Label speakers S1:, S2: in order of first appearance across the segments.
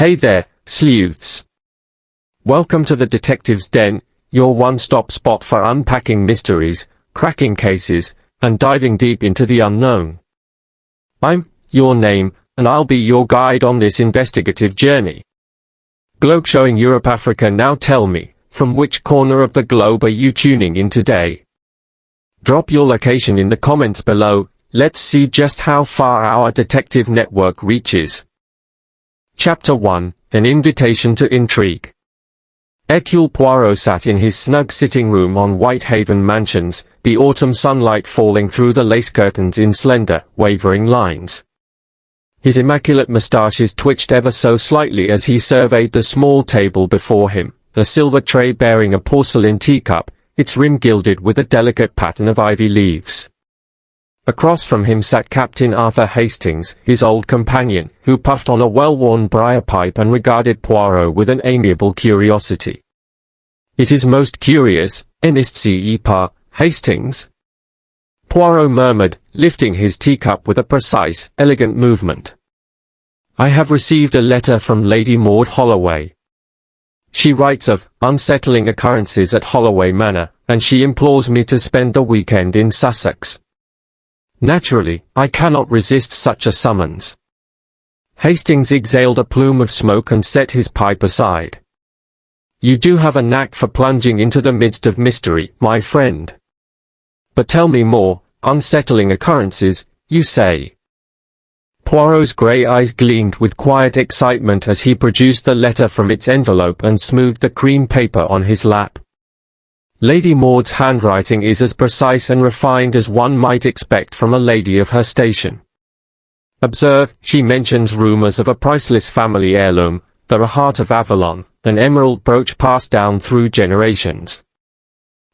S1: Hey there, sleuths. Welcome to the Detective's Den, your one-stop spot for unpacking mysteries, cracking cases, and diving deep into the unknown. I'm your name, and I'll be your guide on this investigative journey. Globe showing Europe, Africa. Now tell me, from which corner of the globe are you tuning in today? Drop your location in the comments below. Let's see just how far our detective network reaches. Chapter 1, An Invitation to Intrigue. Hercule Poirot sat in his snug sitting room on Whitehaven Mansions, the autumn sunlight falling through the lace curtains in slender, wavering lines. His immaculate moustaches twitched ever so slightly as he surveyed the small table before him, a silver tray bearing a porcelain teacup, its rim gilded with a delicate pattern of ivy leaves. Across from him sat Captain Arthur Hastings, his old companion, who puffed on a well-worn briar pipe and regarded Poirot with an amiable curiosity. "It is most curious, n'est-ce pas, Hastings?" Poirot murmured, lifting his teacup with a precise, elegant movement. "I have received a letter from Lady Maud Holloway. She writes of unsettling occurrences at Holloway Manor, and she implores me to spend the weekend in Sussex. Naturally, I cannot resist such a summons." Hastings exhaled a plume of smoke and set his pipe aside. "You do have a knack for plunging into the midst of mystery, my friend. But tell me more. Unsettling occurrences, you say?" Poirot's grey eyes gleamed with quiet excitement as he produced the letter from its envelope and smoothed the cream paper on his lap. Lady Maud's handwriting is as precise and refined as one might expect from a lady of her station. Observe, she mentions rumours of a priceless family heirloom, the heart of Avalon, an emerald brooch passed down through generations.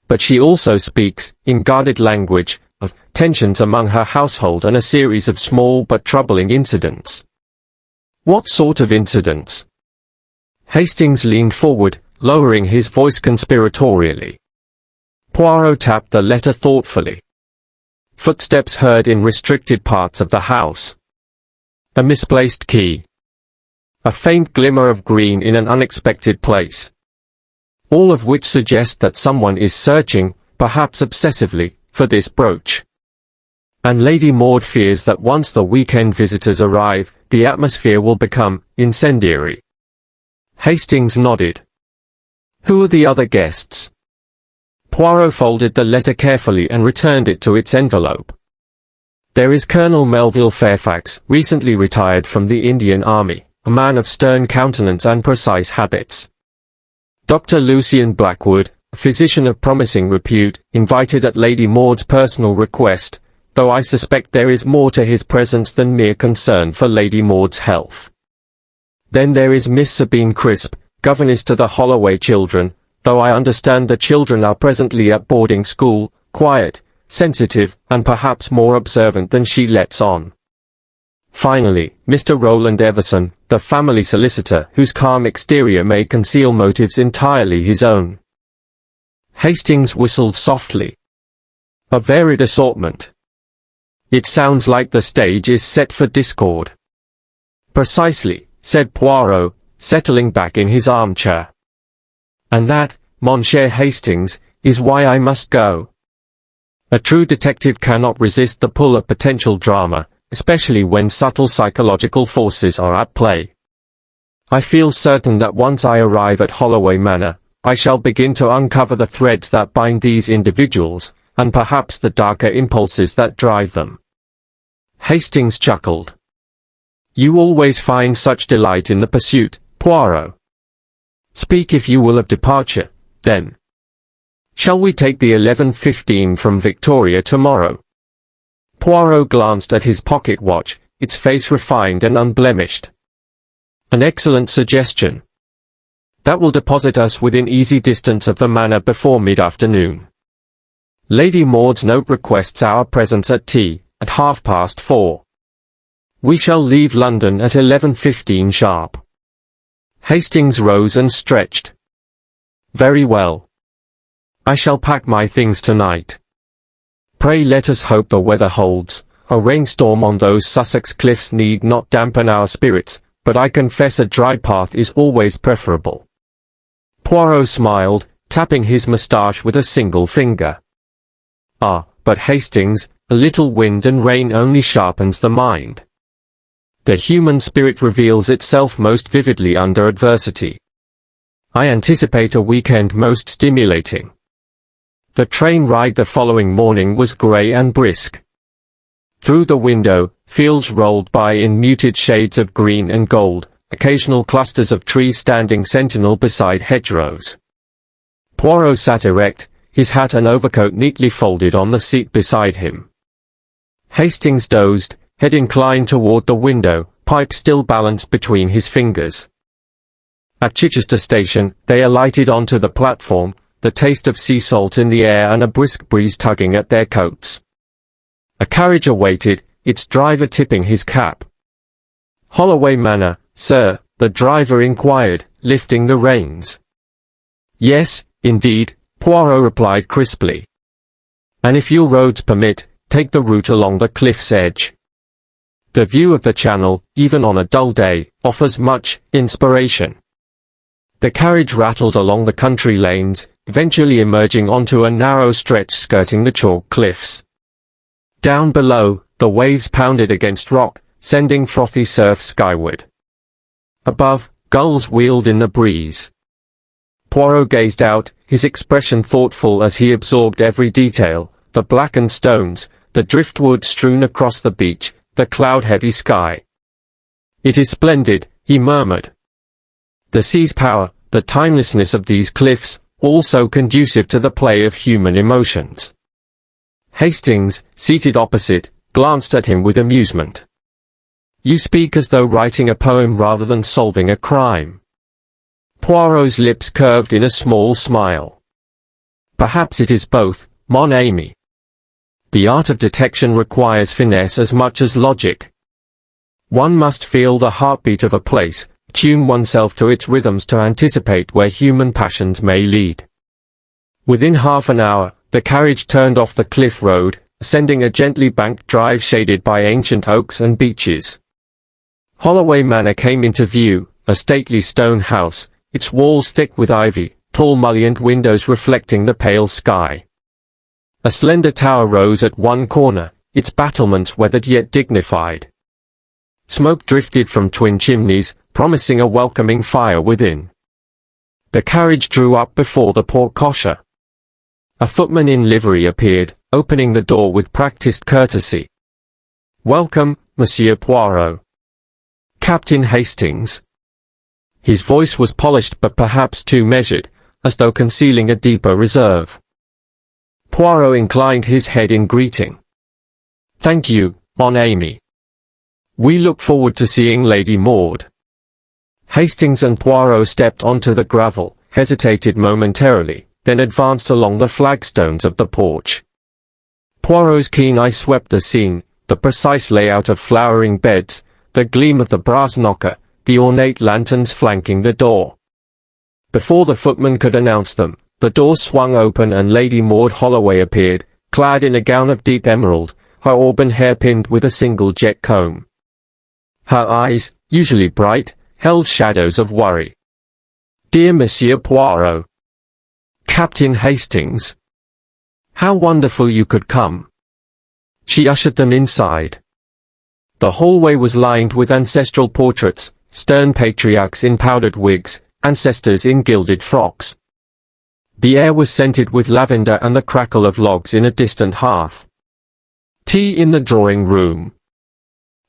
S1: But she also speaks, in guarded language, of tensions among her household and a series of small but troubling incidents. What sort of incidents? Hastings leaned forward, lowering his voice conspiratorially. Poirot tapped the letter thoughtfully. Footsteps heard in restricted parts of the house. A misplaced key. A faint glimmer of green in an unexpected place. All of which suggest that someone is searching, perhaps obsessively, for this brooch. And Lady Maud fears that once the weekend visitors arrive, the atmosphere will become incendiary. Hastings nodded. "Who are the other guests?" Poirot folded the letter carefully and returned it to its envelope. "There is Colonel Melville Fairfax, recently retired from the Indian Army, a man of stern countenance and precise habits. Dr. Lucien Blackwood, a physician of promising repute, invited at Lady Maud's personal request, though I suspect there is more to his presence than mere concern for Lady Maud's health. Then there is Miss Sabine Crisp, governess to the Holloway children, though I understand the children are presently at boarding school, quiet, sensitive, and perhaps more observant than she lets on. Finally, Mr. Roland Everson, the family solicitor, whose calm exterior may conceal motives entirely his own." Hastings whistled softly. "A varied assortment. It sounds like the stage is set for discord." "Precisely," said Poirot, settling back in his armchair. "And that, mon cher Hastings, is why I must go. A true detective cannot resist the pull of potential drama, especially when subtle psychological forces are at play. I feel certain that once I arrive at Holloway Manor, I shall begin to uncover the threads that bind these individuals, and perhaps the darker impulses that drive them." Hastings chuckled. "You always find such delight in the pursuit, Poirot. Speak if you will of departure, then. Shall we take the 11:15 from Victoria tomorrow?" Poirot glanced at his pocket watch, its face refined and unblemished. "An excellent suggestion. That will deposit us within easy distance of the manor before mid-afternoon. Lady Maud's note requests our presence at tea, at 4:30. We shall leave London at 11:15 sharp." Hastings rose and stretched. "Very well. I shall pack my things tonight. Pray let us hope the weather holds. A rainstorm on those Sussex cliffs need not dampen our spirits, but I confess a dry path is always preferable. Poirot smiled, tapping his moustache with a single finger. Ah, but Hastings, a little wind and rain only sharpens the mind. The human spirit reveals itself most vividly under adversity. I anticipate a weekend most stimulating. The train ride the following morning was grey and brisk. Through the window, fields rolled by in muted shades of green and gold, occasional clusters of trees standing sentinel beside hedgerows. Poirot sat erect, his hat and overcoat neatly folded on the seat beside him. Hastings dozed, head inclined toward the window, pipe still balanced between his fingers. At Chichester station, they alighted onto the platform, the taste of sea salt in the air and a brisk breeze tugging at their coats. A carriage awaited, its driver tipping his cap. "Holloway Manor, sir," the driver inquired, lifting the reins. "Yes, indeed," Poirot replied crisply. "And if your roads permit, take the route along the cliff's edge. The view of the channel, even on a dull day, offers much inspiration." The carriage rattled along the country lanes, eventually emerging onto a narrow stretch skirting the chalk cliffs. Down below, the waves pounded against rock, sending frothy surf skyward. Above, gulls wheeled in the breeze. Poirot gazed out, his expression thoughtful as he absorbed every detail, the blackened stones, the driftwood strewn across the beach, the cloud-heavy sky. "It is splendid," he murmured. The sea's power, the timelessness of these cliffs, all so conducive to the play of human emotions. Hastings, seated opposite, glanced at him with amusement. "You speak as though writing a poem rather than solving a crime." Poirot's lips curved in a small smile. "Perhaps it is both, mon ami. The art of detection requires finesse as much as logic. One must feel the heartbeat of a place, tune oneself to its rhythms to anticipate where human passions may lead." Within half an hour, the carriage turned off the cliff road, ascending a gently banked drive shaded by ancient oaks and beeches. Holloway Manor came into view, a stately stone house, its walls thick with ivy, tall mullioned windows reflecting the pale sky. A slender tower rose at one corner, its battlements weathered yet dignified. Smoke drifted from twin chimneys, promising a welcoming fire within. The carriage drew up before the porte-cochere. A footman in livery appeared, opening the door with practiced courtesy. "Welcome, Monsieur Poirot." "Captain Hastings." His voice was polished but perhaps too measured, as though concealing a deeper reserve. Poirot inclined his head in greeting. "Thank you, mon ami. We look forward to seeing Lady Maud." Hastings and Poirot stepped onto the gravel, hesitated momentarily, then advanced along the flagstones of the porch. Poirot's keen eye swept the scene, the precise layout of flowering beds, the gleam of the brass knocker, the ornate lanterns flanking the door. Before the footman could announce them, the door swung open and Lady Maud Holloway appeared, clad in a gown of deep emerald, her auburn hair pinned with a single jet comb. Her eyes, usually bright, held shadows of worry. "Dear Monsieur Poirot." "Captain Hastings. How wonderful you could come." She ushered them inside. The hallway was lined with ancestral portraits, stern patriarchs in powdered wigs, ancestors in gilded frocks. The air was scented with lavender and the crackle of logs in a distant hearth. "Tea in the drawing room,"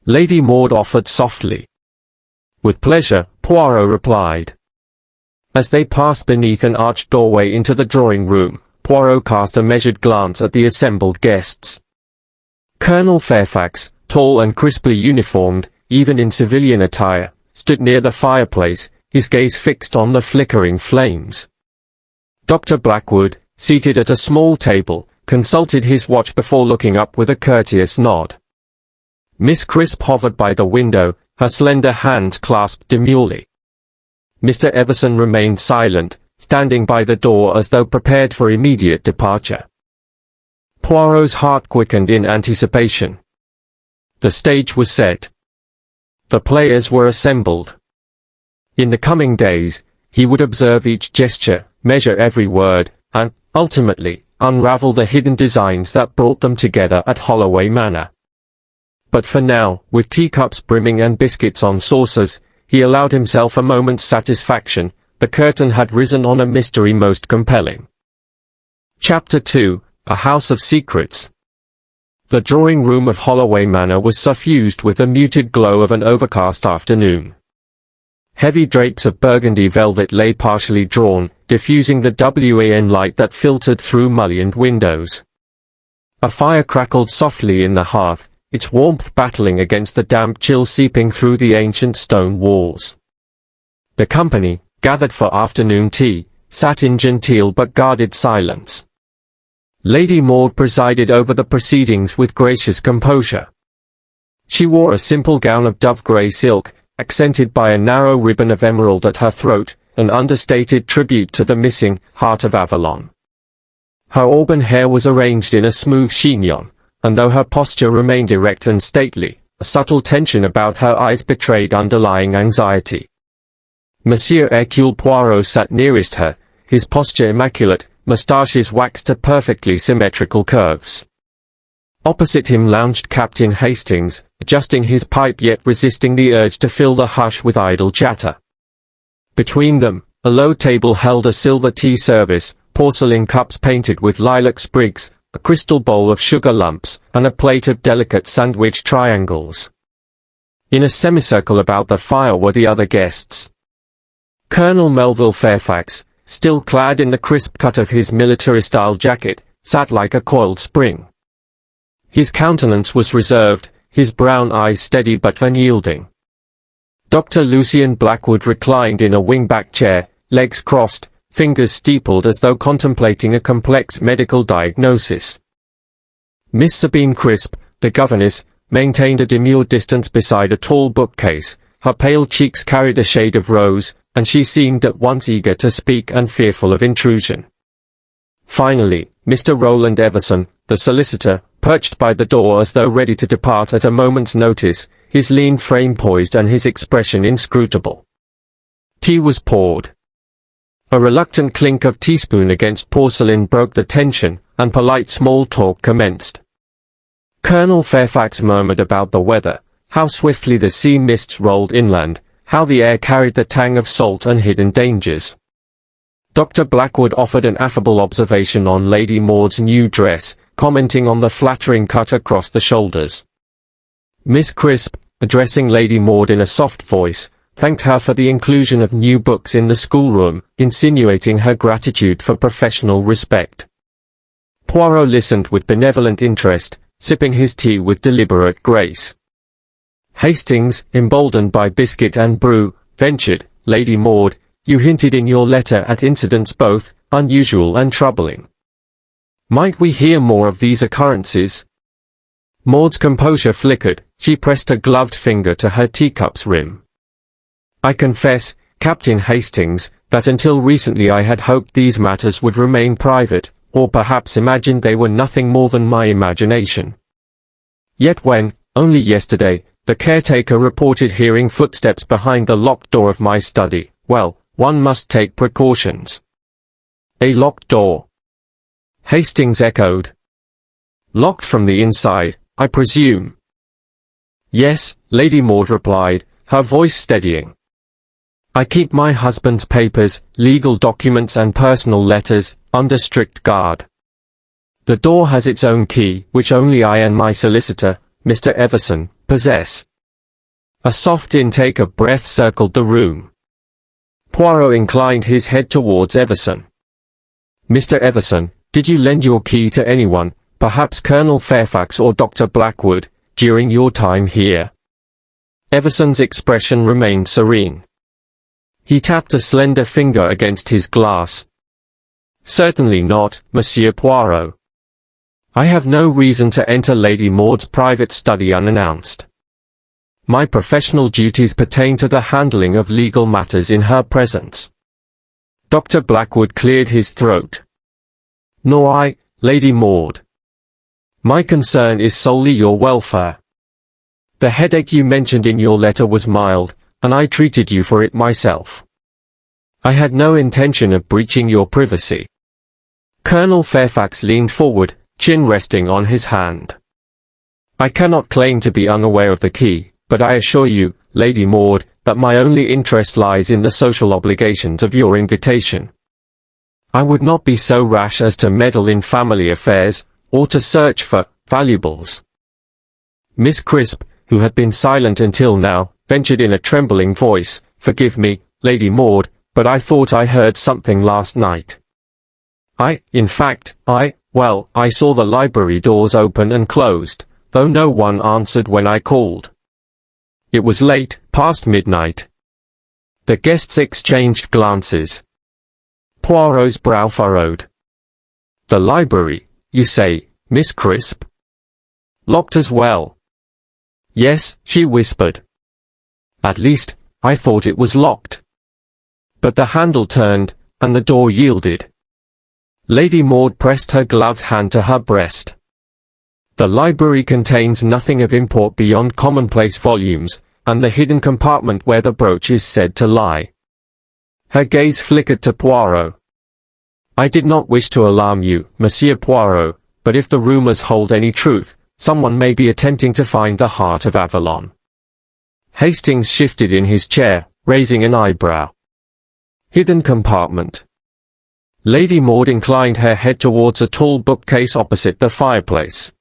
S1: Lady Maud offered softly. "With pleasure," Poirot replied. As they passed beneath an arched doorway into the drawing room, Poirot cast a measured glance at the assembled guests. Colonel Fairfax, tall and crisply uniformed, even in civilian attire, stood near the fireplace, his gaze fixed on the flickering flames. Dr. Blackwood, seated at a small table, consulted his watch before looking up with a courteous nod. Miss Crisp hovered by the window, her slender hands clasped demurely. Mr. Everson remained silent, standing by the door as though prepared for immediate departure. Poirot's heart quickened in anticipation. The stage was set. The players were assembled. In the coming days, he would observe each gesture, measure every word, and, ultimately, unravel the hidden designs that brought them together at Holloway Manor. But for now, with teacups brimming and biscuits on saucers, he allowed himself a moment's satisfaction. The curtain had risen on a mystery most compelling. Chapter 2, A House of Secrets. The drawing-room of Holloway Manor was suffused with the muted glow of an overcast afternoon. Heavy drapes of burgundy velvet lay partially drawn, diffusing the wan light that filtered through mullioned windows. A fire crackled softly in the hearth, its warmth battling against the damp chill seeping through the ancient stone walls. The company, gathered for afternoon tea, sat in genteel but guarded silence. Lady Maud presided over the proceedings with gracious composure. She wore a simple gown of dove-grey silk, accented by a narrow ribbon of emerald at her throat, an understated tribute to the missing heart of Avalon. Her auburn hair was arranged in a smooth chignon, and though her posture remained erect and stately, a subtle tension about her eyes betrayed underlying anxiety. Monsieur Hercule Poirot sat nearest her, his posture immaculate, moustaches waxed to perfectly symmetrical curves. Opposite him lounged Captain Hastings, adjusting his pipe yet resisting the urge to fill the hush with idle chatter. Between them, a low table held a silver tea service, porcelain cups painted with lilac sprigs, a crystal bowl of sugar lumps, and a plate of delicate sandwich triangles. In a semicircle about the fire were the other guests. Colonel Melville Fairfax, still clad in the crisp cut of his military-style jacket, sat like a coiled spring. His countenance was reserved, his brown eyes steady but unyielding. Dr. Lucien Blackwood reclined in a wing-back chair, legs crossed, fingers steepled as though contemplating a complex medical diagnosis. Miss Sabine Crisp, the governess, maintained a demure distance beside a tall bookcase. Her pale cheeks carried a shade of rose, and she seemed at once eager to speak and fearful of intrusion. Finally, Mr. Rowland Everson, the solicitor, perched by the door as though ready to depart at a moment's notice, his lean frame poised and his expression inscrutable. Tea was poured. A reluctant clink of teaspoon against porcelain broke the tension, and polite small talk commenced. Colonel Fairfax murmured about the weather, how swiftly the sea mists rolled inland, how the air carried the tang of salt and hidden dangers. Dr. Blackwood offered an affable observation on Lady Maud's new dress, commenting on the flattering cut across the shoulders. Miss Crisp, addressing Lady Maud in a soft voice, thanked her for the inclusion of new books in the schoolroom, insinuating her gratitude for professional respect. Poirot listened with benevolent interest, sipping his tea with deliberate grace. Hastings, emboldened by biscuit and brew, ventured, Lady Maud, you hinted in your letter at incidents both unusual and troubling. Might we hear more of these occurrences? Maud's composure flickered, she pressed a gloved finger to her teacup's rim. I confess, Captain Hastings, that until recently I had hoped these matters would remain private, or perhaps imagined they were nothing more than my imagination. Yet when, only yesterday, the caretaker reported hearing footsteps behind the locked door of my study, well, one must take precautions. A locked door? Hastings echoed. Locked from the inside, I presume. Yes, Lady Maud replied, her voice steadying. I keep my husband's papers, legal documents and personal letters, under strict guard. The door has its own key, which only I and my solicitor, Mr. Everson, possess. A soft intake of breath circled the room. Poirot inclined his head towards Everson. Mr. Everson, did you lend your key to anyone, perhaps Colonel Fairfax or Dr. Blackwood, during your time here? Everson's expression remained serene. He tapped a slender finger against his glass. Certainly not, Monsieur Poirot. I have no reason to enter Lady Maud's private study unannounced. My professional duties pertain to the handling of legal matters in her presence. Dr. Blackwood cleared his throat. Nor I, Lady Maud. My concern is solely your welfare. The headache you mentioned in your letter was mild, and I treated you for it myself. I had no intention of breaching your privacy." Colonel Fairfax leaned forward, chin resting on his hand. "I cannot claim to be unaware of the key, but I assure you, Lady Maud, that my only interest lies in the social obligations of your invitation. I would not be so rash as to meddle in family affairs, or to search for valuables." Miss Crisp, who had been silent until now, ventured in a trembling voice, "Forgive me, Lady Maud, but I thought I heard something last night. I saw the library doors open and closed, though no one answered when I called. It was late, past midnight." The guests exchanged glances. Poirot's brow furrowed. "The library, you say, Miss Crisp? Locked as well?" "Yes," she whispered. "At least, I thought it was locked." But the handle turned, and the door yielded. Lady Maud pressed her gloved hand to her breast. "The library contains nothing of import beyond commonplace volumes, and the hidden compartment where the brooch is said to lie." Her gaze flickered to Poirot. "I did not wish to alarm you, Monsieur Poirot, but if the rumors hold any truth, someone may be attempting to find the heart of Avalon." Hastings shifted in his chair, raising an eyebrow. "Hidden compartment." Lady Maud inclined her head towards a tall bookcase opposite the fireplace.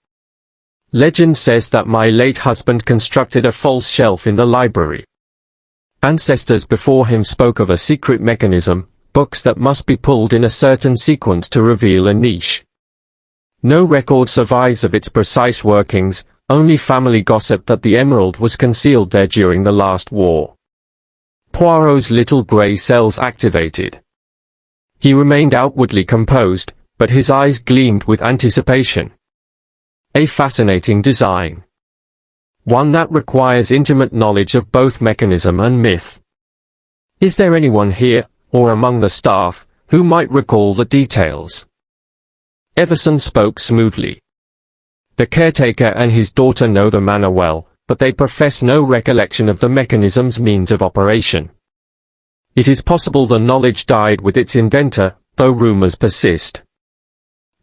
S1: "Legend says that my late husband constructed a false shelf in the library. Ancestors before him spoke of a secret mechanism, books that must be pulled in a certain sequence to reveal a niche. No record survives of its precise workings, only family gossip that the emerald was concealed there during the last war." Poirot's little grey cells activated. He remained outwardly composed, but his eyes gleamed with anticipation. "A fascinating design. One that requires intimate knowledge of both mechanism and myth. Is there anyone here, or among the staff, who might recall the details?" Everson spoke smoothly. "The caretaker and his daughter know the manor well, but they profess no recollection of the mechanism's means of operation. It is possible the knowledge died with its inventor, though rumors persist.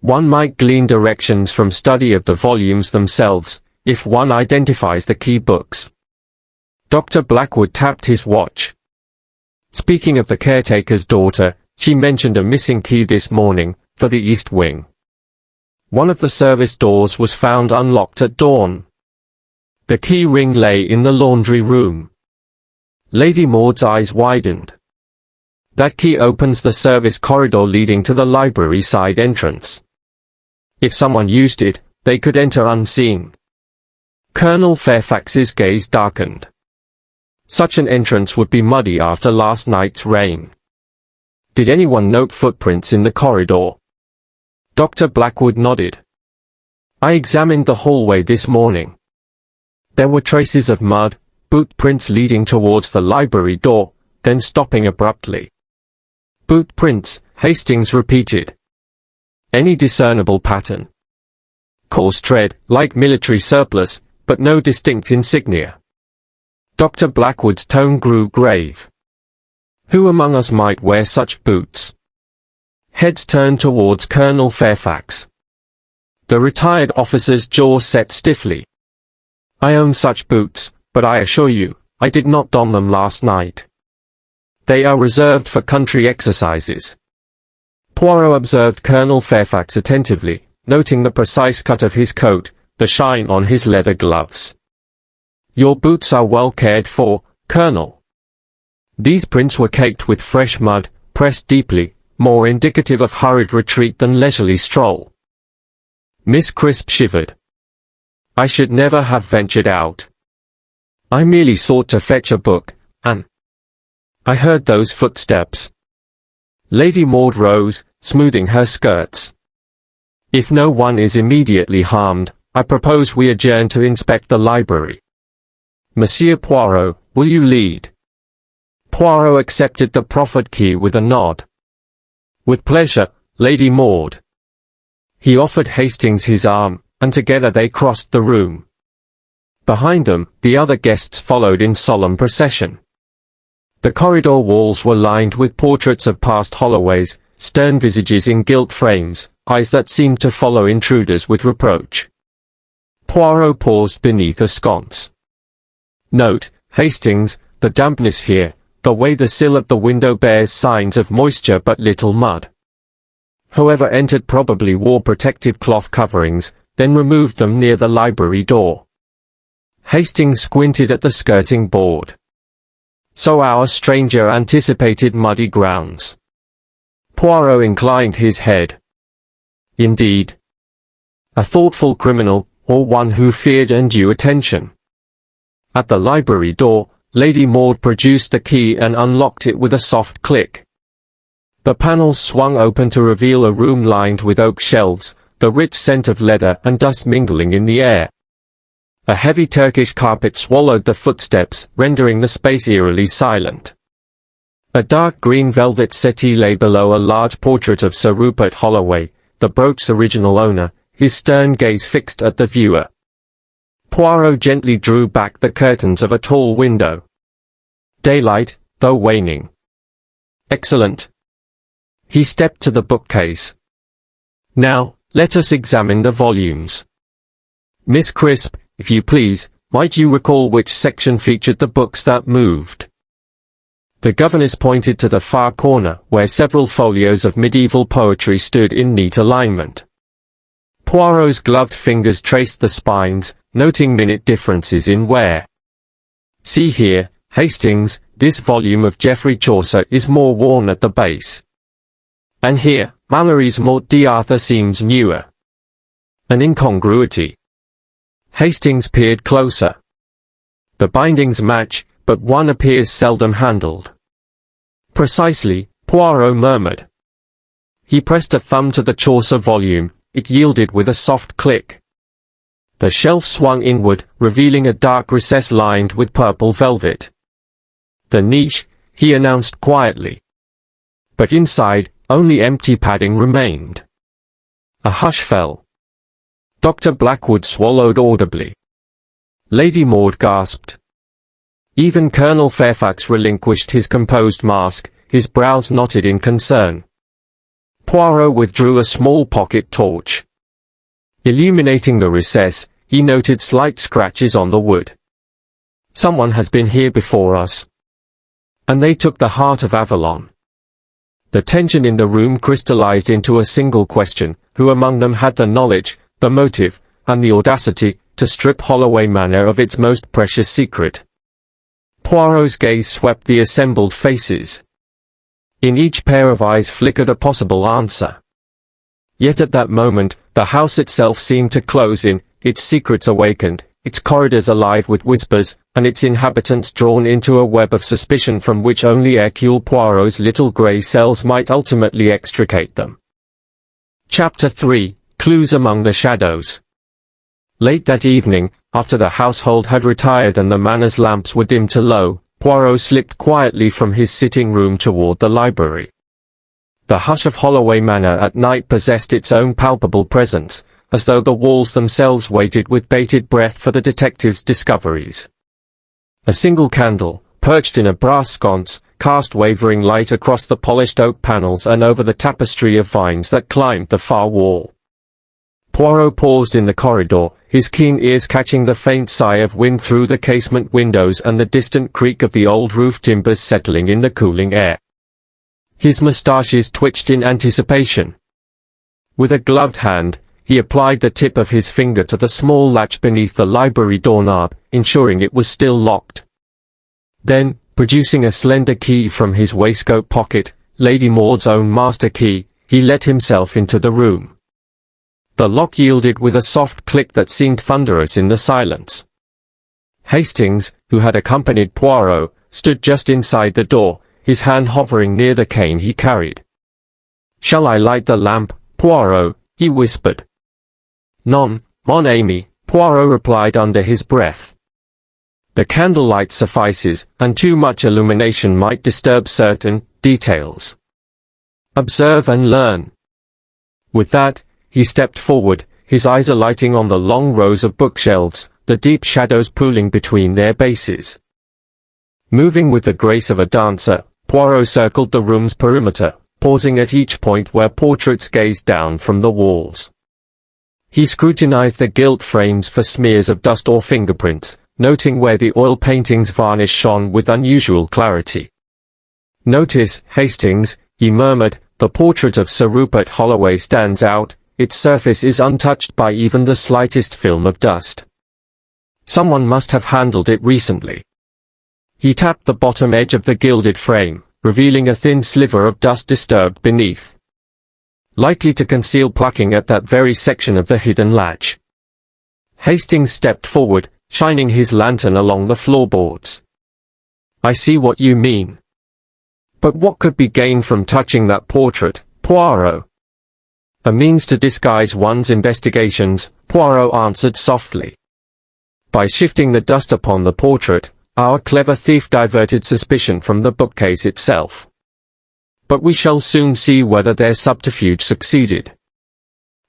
S1: One might glean directions from study of the volumes themselves, if one identifies the key books." Dr. Blackwood tapped his watch. "Speaking of the caretaker's daughter, she mentioned a missing key this morning, for the east wing. One of the service doors was found unlocked at dawn. The key ring lay in the laundry room." Lady Maud's eyes widened. "That key opens the service corridor leading to the library side entrance. If someone used it, they could enter unseen." Colonel Fairfax's gaze darkened. "Such an entrance would be muddy after last night's rain. Did anyone note footprints in the corridor?" Dr. Blackwood nodded. "I examined the hallway this morning. There were traces of mud, boot prints leading towards the library door, then stopping abruptly." "Boot prints," Hastings repeated. "Any discernible pattern?" "Coarse tread, like military surplus, but no distinct insignia." Dr. Blackwood's tone grew grave. "Who among us might wear such boots?" Heads turned towards Colonel Fairfax. The retired officer's jaw set stiffly. "I own such boots, but I assure you, I did not don them last night. They are reserved for country exercises." Poirot observed Colonel Fairfax attentively, noting the precise cut of his coat, the shine on his leather gloves. "Your boots are well cared for, Colonel. These prints were caked with fresh mud, pressed deeply, more indicative of hurried retreat than leisurely stroll." Miss Crisp shivered. "I should never have ventured out. I merely sought to fetch a book, and I heard those footsteps." Lady Maud rose, smoothing her skirts. "If no one is immediately harmed, I propose we adjourn to inspect the library. Monsieur Poirot, will you lead?" Poirot accepted the proffered key with a nod. "With pleasure, Lady Maud." He offered Hastings his arm, and together they crossed the room. Behind them, the other guests followed in solemn procession. The corridor walls were lined with portraits of past Holloways, stern visages in gilt frames, eyes that seemed to follow intruders with reproach. Poirot paused beneath a sconce. "Note, Hastings, the dampness here, the way the sill at the window bears signs of moisture but little mud. Whoever entered probably wore protective cloth coverings, then removed them near the library door." Hastings squinted at the skirting board. "So our stranger anticipated muddy grounds." Poirot inclined his head. "Indeed. A thoughtful criminal, or one who feared undue attention." At the library door, Lady Maud produced the key and unlocked it with a soft click. The panels swung open to reveal a room lined with oak shelves, the rich scent of leather and dust mingling in the air. A heavy Turkish carpet swallowed the footsteps, rendering the space eerily silent. A dark green velvet settee lay below a large portrait of Sir Rupert Holloway, the brooch's original owner, his stern gaze fixed at the viewer. Poirot gently drew back the curtains of a tall window. Daylight, though waning. "Excellent." He stepped to the bookcase. "Now, let us examine the volumes. Miss Crisp, if you please, might you recall which section featured the books that moved?" The governess pointed to the far corner, where several folios of medieval poetry stood in neat alignment. Poirot's gloved fingers traced the spines, noting minute differences in wear. "See here, Hastings, this volume of Geoffrey Chaucer is more worn at the base. And here, Mallory's Morte d'Arthur seems newer. An incongruity." Hastings peered closer. "The bindings match, but one appears seldom handled." "Precisely," Poirot murmured. He pressed a thumb to the Chaucer volume. It yielded with a soft click. The shelf swung inward, revealing a dark recess lined with purple velvet. "The niche," he announced quietly. But inside, only empty padding remained. A hush fell. Dr. Blackwood swallowed audibly. Lady Maud gasped. Even Colonel Fairfax relinquished his composed mask, his brows knotted in concern. Poirot withdrew a small pocket torch. Illuminating the recess, he noted slight scratches on the wood. "Someone has been here before us. And they took the heart of Avalon." The tension in the room crystallized into a single question: who among them had the knowledge, the motive, and the audacity to strip Holloway Manor of its most precious secret? Poirot's gaze swept the assembled faces. In each pair of eyes flickered a possible answer. Yet at that moment, the house itself seemed to close in, its secrets awakened, its corridors alive with whispers, and its inhabitants drawn into a web of suspicion from which only Hercule Poirot's little grey cells might ultimately extricate them. Chapter 3: Clues Among the Shadows. Late that evening, after the household had retired and the manor's lamps were dimmed to low, Poirot slipped quietly from his sitting room toward the library. The hush of Holloway Manor at night possessed its own palpable presence, as though the walls themselves waited with bated breath for the detective's discoveries. A single candle, perched in a brass sconce, cast wavering light across the polished oak panels and over the tapestry of vines that climbed the far wall. Poirot paused in the corridor, his keen ears catching the faint sigh of wind through the casement windows and the distant creak of the old roof timbers settling in the cooling air. His moustaches twitched in anticipation. With a gloved hand, he applied the tip of his finger to the small latch beneath the library doorknob, ensuring it was still locked. Then, producing a slender key from his waistcoat pocket, Lady Maud's own master key, he let himself into the room. The lock yielded with a soft click that seemed thunderous in the silence. Hastings, who had accompanied Poirot, stood just inside the door, his hand hovering near the cane he carried. "Shall I light the lamp, Poirot?" he whispered. "Non, mon ami," Poirot replied under his breath. "The candlelight suffices, and too much illumination might disturb certain details. Observe and learn." With that, he stepped forward, his eyes alighting on the long rows of bookshelves, the deep shadows pooling between their bases. Moving with the grace of a dancer, Poirot circled the room's perimeter, pausing at each point where portraits gazed down from the walls. He scrutinized the gilt frames for smears of dust or fingerprints, noting where the oil painting's varnish shone with unusual clarity. "Notice, Hastings," he murmured, "the portrait of Sir Rupert Holloway stands out. Its surface is untouched by even the slightest film of dust. Someone must have handled it recently." He tapped the bottom edge of the gilded frame, revealing a thin sliver of dust disturbed beneath, likely to conceal plucking at that very section of the hidden latch. Hastings stepped forward, shining his lantern along the floorboards. "I see what you mean. But what could be gained from touching that portrait, Poirot?" "A means to disguise one's investigations," Poirot answered softly. "By shifting the dust upon the portrait, our clever thief diverted suspicion from the bookcase itself. But we shall soon see whether their subterfuge succeeded."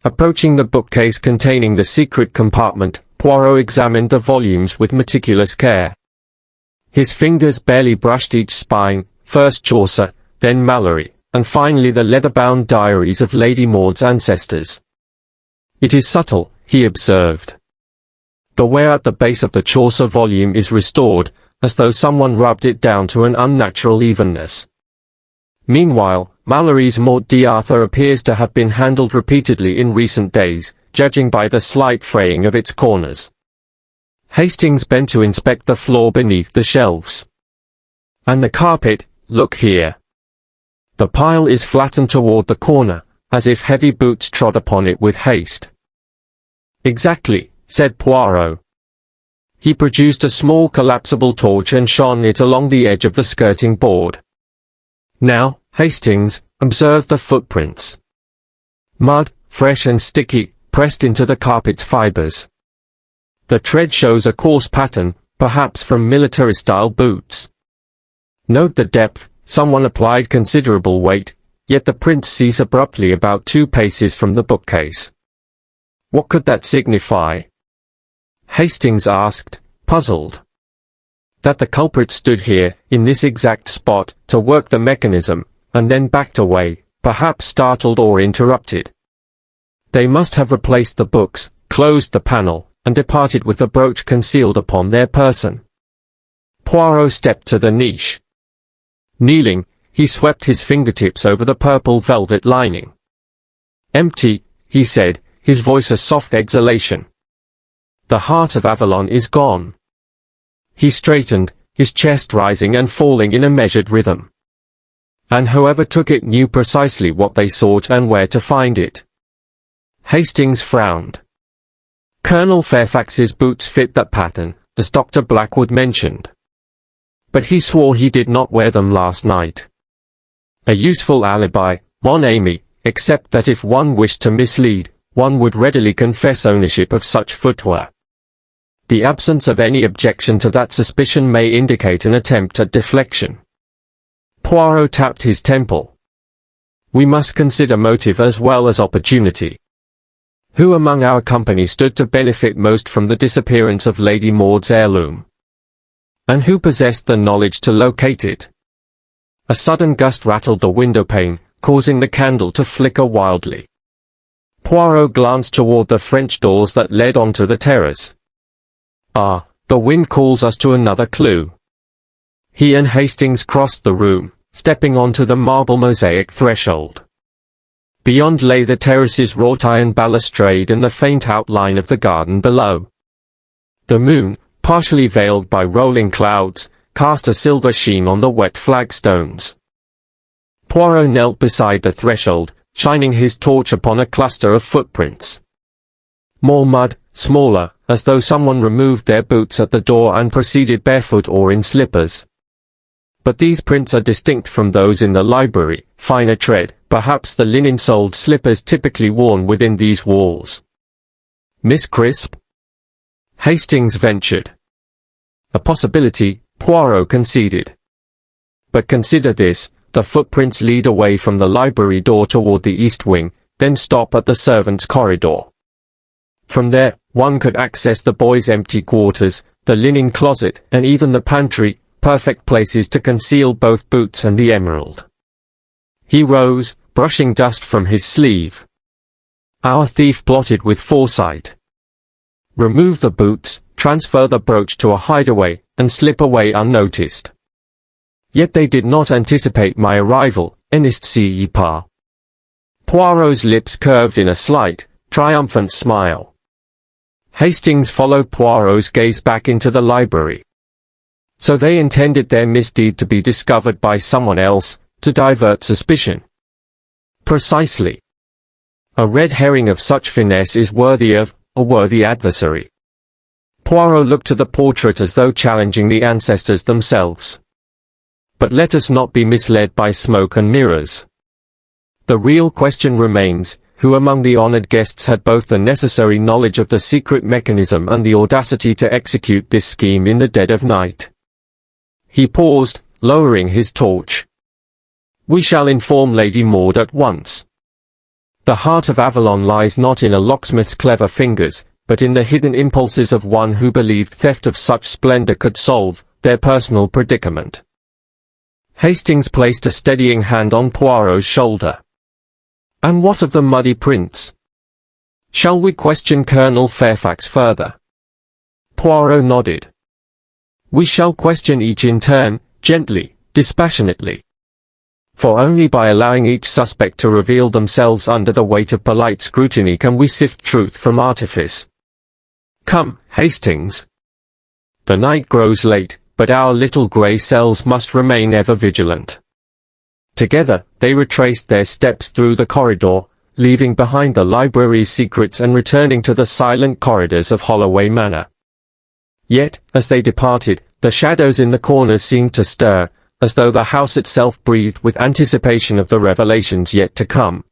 S1: Approaching the bookcase containing the secret compartment, Poirot examined the volumes with meticulous care. His fingers barely brushed each spine, first Chaucer, then Malory, and finally the leather-bound diaries of Lady Maud's ancestors. "It is subtle," he observed. "The wear at the base of the Chaucer volume is restored, as though someone rubbed it down to an unnatural evenness. Meanwhile, Malory's Morte d'Arthur appears to have been handled repeatedly in recent days, judging by the slight fraying of its corners." Hastings bent to inspect the floor beneath the shelves. "And the carpet, look here. The pile is flattened toward the corner, as if heavy boots trod upon it with haste." "Exactly," said Poirot. He produced a small collapsible torch and shone it along the edge of the skirting board. "Now, Hastings, observe the footprints. Mud, fresh and sticky, pressed into the carpet's fibers. The tread shows a coarse pattern, perhaps from military-style boots. Note the depth. Someone applied considerable weight, yet the prints cease abruptly about 2 paces from the bookcase. What could that signify?" Hastings asked, puzzled. "That the culprit stood here, in this exact spot, to work the mechanism, and then backed away, perhaps startled or interrupted. They must have replaced the books, closed the panel, and departed with the brooch concealed upon their person." Poirot stepped to the niche. Kneeling, he swept his fingertips over the purple velvet lining. "Empty," he said, his voice a soft exhalation. "The heart of Avalon is gone." He straightened, his chest rising and falling in a measured rhythm. "And whoever took it knew precisely what they sought and where to find it." Hastings frowned. "Colonel Fairfax's boots fit that pattern, as Dr. Blackwood mentioned. But he swore he did not wear them last night. A useful alibi, mon ami, except that if one wished to mislead, one would readily confess ownership of such footwear. The absence of any objection to that suspicion may indicate an attempt at deflection." Poirot tapped his temple. "We must consider motive as well as opportunity. Who among our company stood to benefit most from the disappearance of Lady Maud's heirloom? And who possessed the knowledge to locate it?" A sudden gust rattled the windowpane, causing the candle to flicker wildly. Poirot glanced toward the French doors that led onto the terrace. "Ah, the wind calls us to another clue." He and Hastings crossed the room, stepping onto the marble mosaic threshold. Beyond lay the terrace's wrought iron balustrade and the faint outline of the garden below. The moon, partially veiled by rolling clouds, cast a silver sheen on the wet flagstones. Poirot knelt beside the threshold, shining his torch upon a cluster of footprints. More mud, smaller, as though someone removed their boots at the door and proceeded barefoot or in slippers. But these prints are distinct from those in the library, finer tread, perhaps the linen-soled slippers typically worn within these walls. "Miss Crisp?" Hastings ventured. "A possibility," Poirot conceded. "But consider this, the footprints lead away from the library door toward the east wing, then stop at the servants' corridor. From there, one could access the boys' empty quarters, the linen closet, and even the pantry, perfect places to conceal both boots and the emerald. He rose, brushing dust from his sleeve. Our thief plotted with foresight. Remove the boots, transfer the brooch to a hideaway, and slip away unnoticed. Yet they did not anticipate my arrival, n'est-ce pas? Poirot's lips curved in a slight, triumphant smile. Hastings followed Poirot's gaze back into the library. So they intended their misdeed to be discovered by someone else, to divert suspicion. Precisely. A red herring of such finesse is worthy of a worthy adversary. Poirot looked to the portrait as though challenging the ancestors themselves. But let us not be misled by smoke and mirrors. The real question remains, who among the honored guests had both the necessary knowledge of the secret mechanism and the audacity to execute this scheme in the dead of night? He paused, lowering his torch. We shall inform Lady Maud at once. The heart of Avalon lies not in a locksmith's clever fingers, but in the hidden impulses of one who believed theft of such splendor could solve their personal predicament. Hastings placed a steadying hand on Poirot's shoulder. And what of the muddy prints? Shall we question Colonel Fairfax further? Poirot nodded. We shall question each in turn, gently, dispassionately. For only by allowing each suspect to reveal themselves under the weight of polite scrutiny can we sift truth from artifice. Come, Hastings. The night grows late, but our little grey cells must remain ever vigilant. Together, they retraced their steps through the corridor, leaving behind the library's secrets and returning to the silent corridors of Holloway Manor. Yet, as they departed, the shadows in the corners seemed to stir, as though the house itself breathed with anticipation of the revelations yet to come.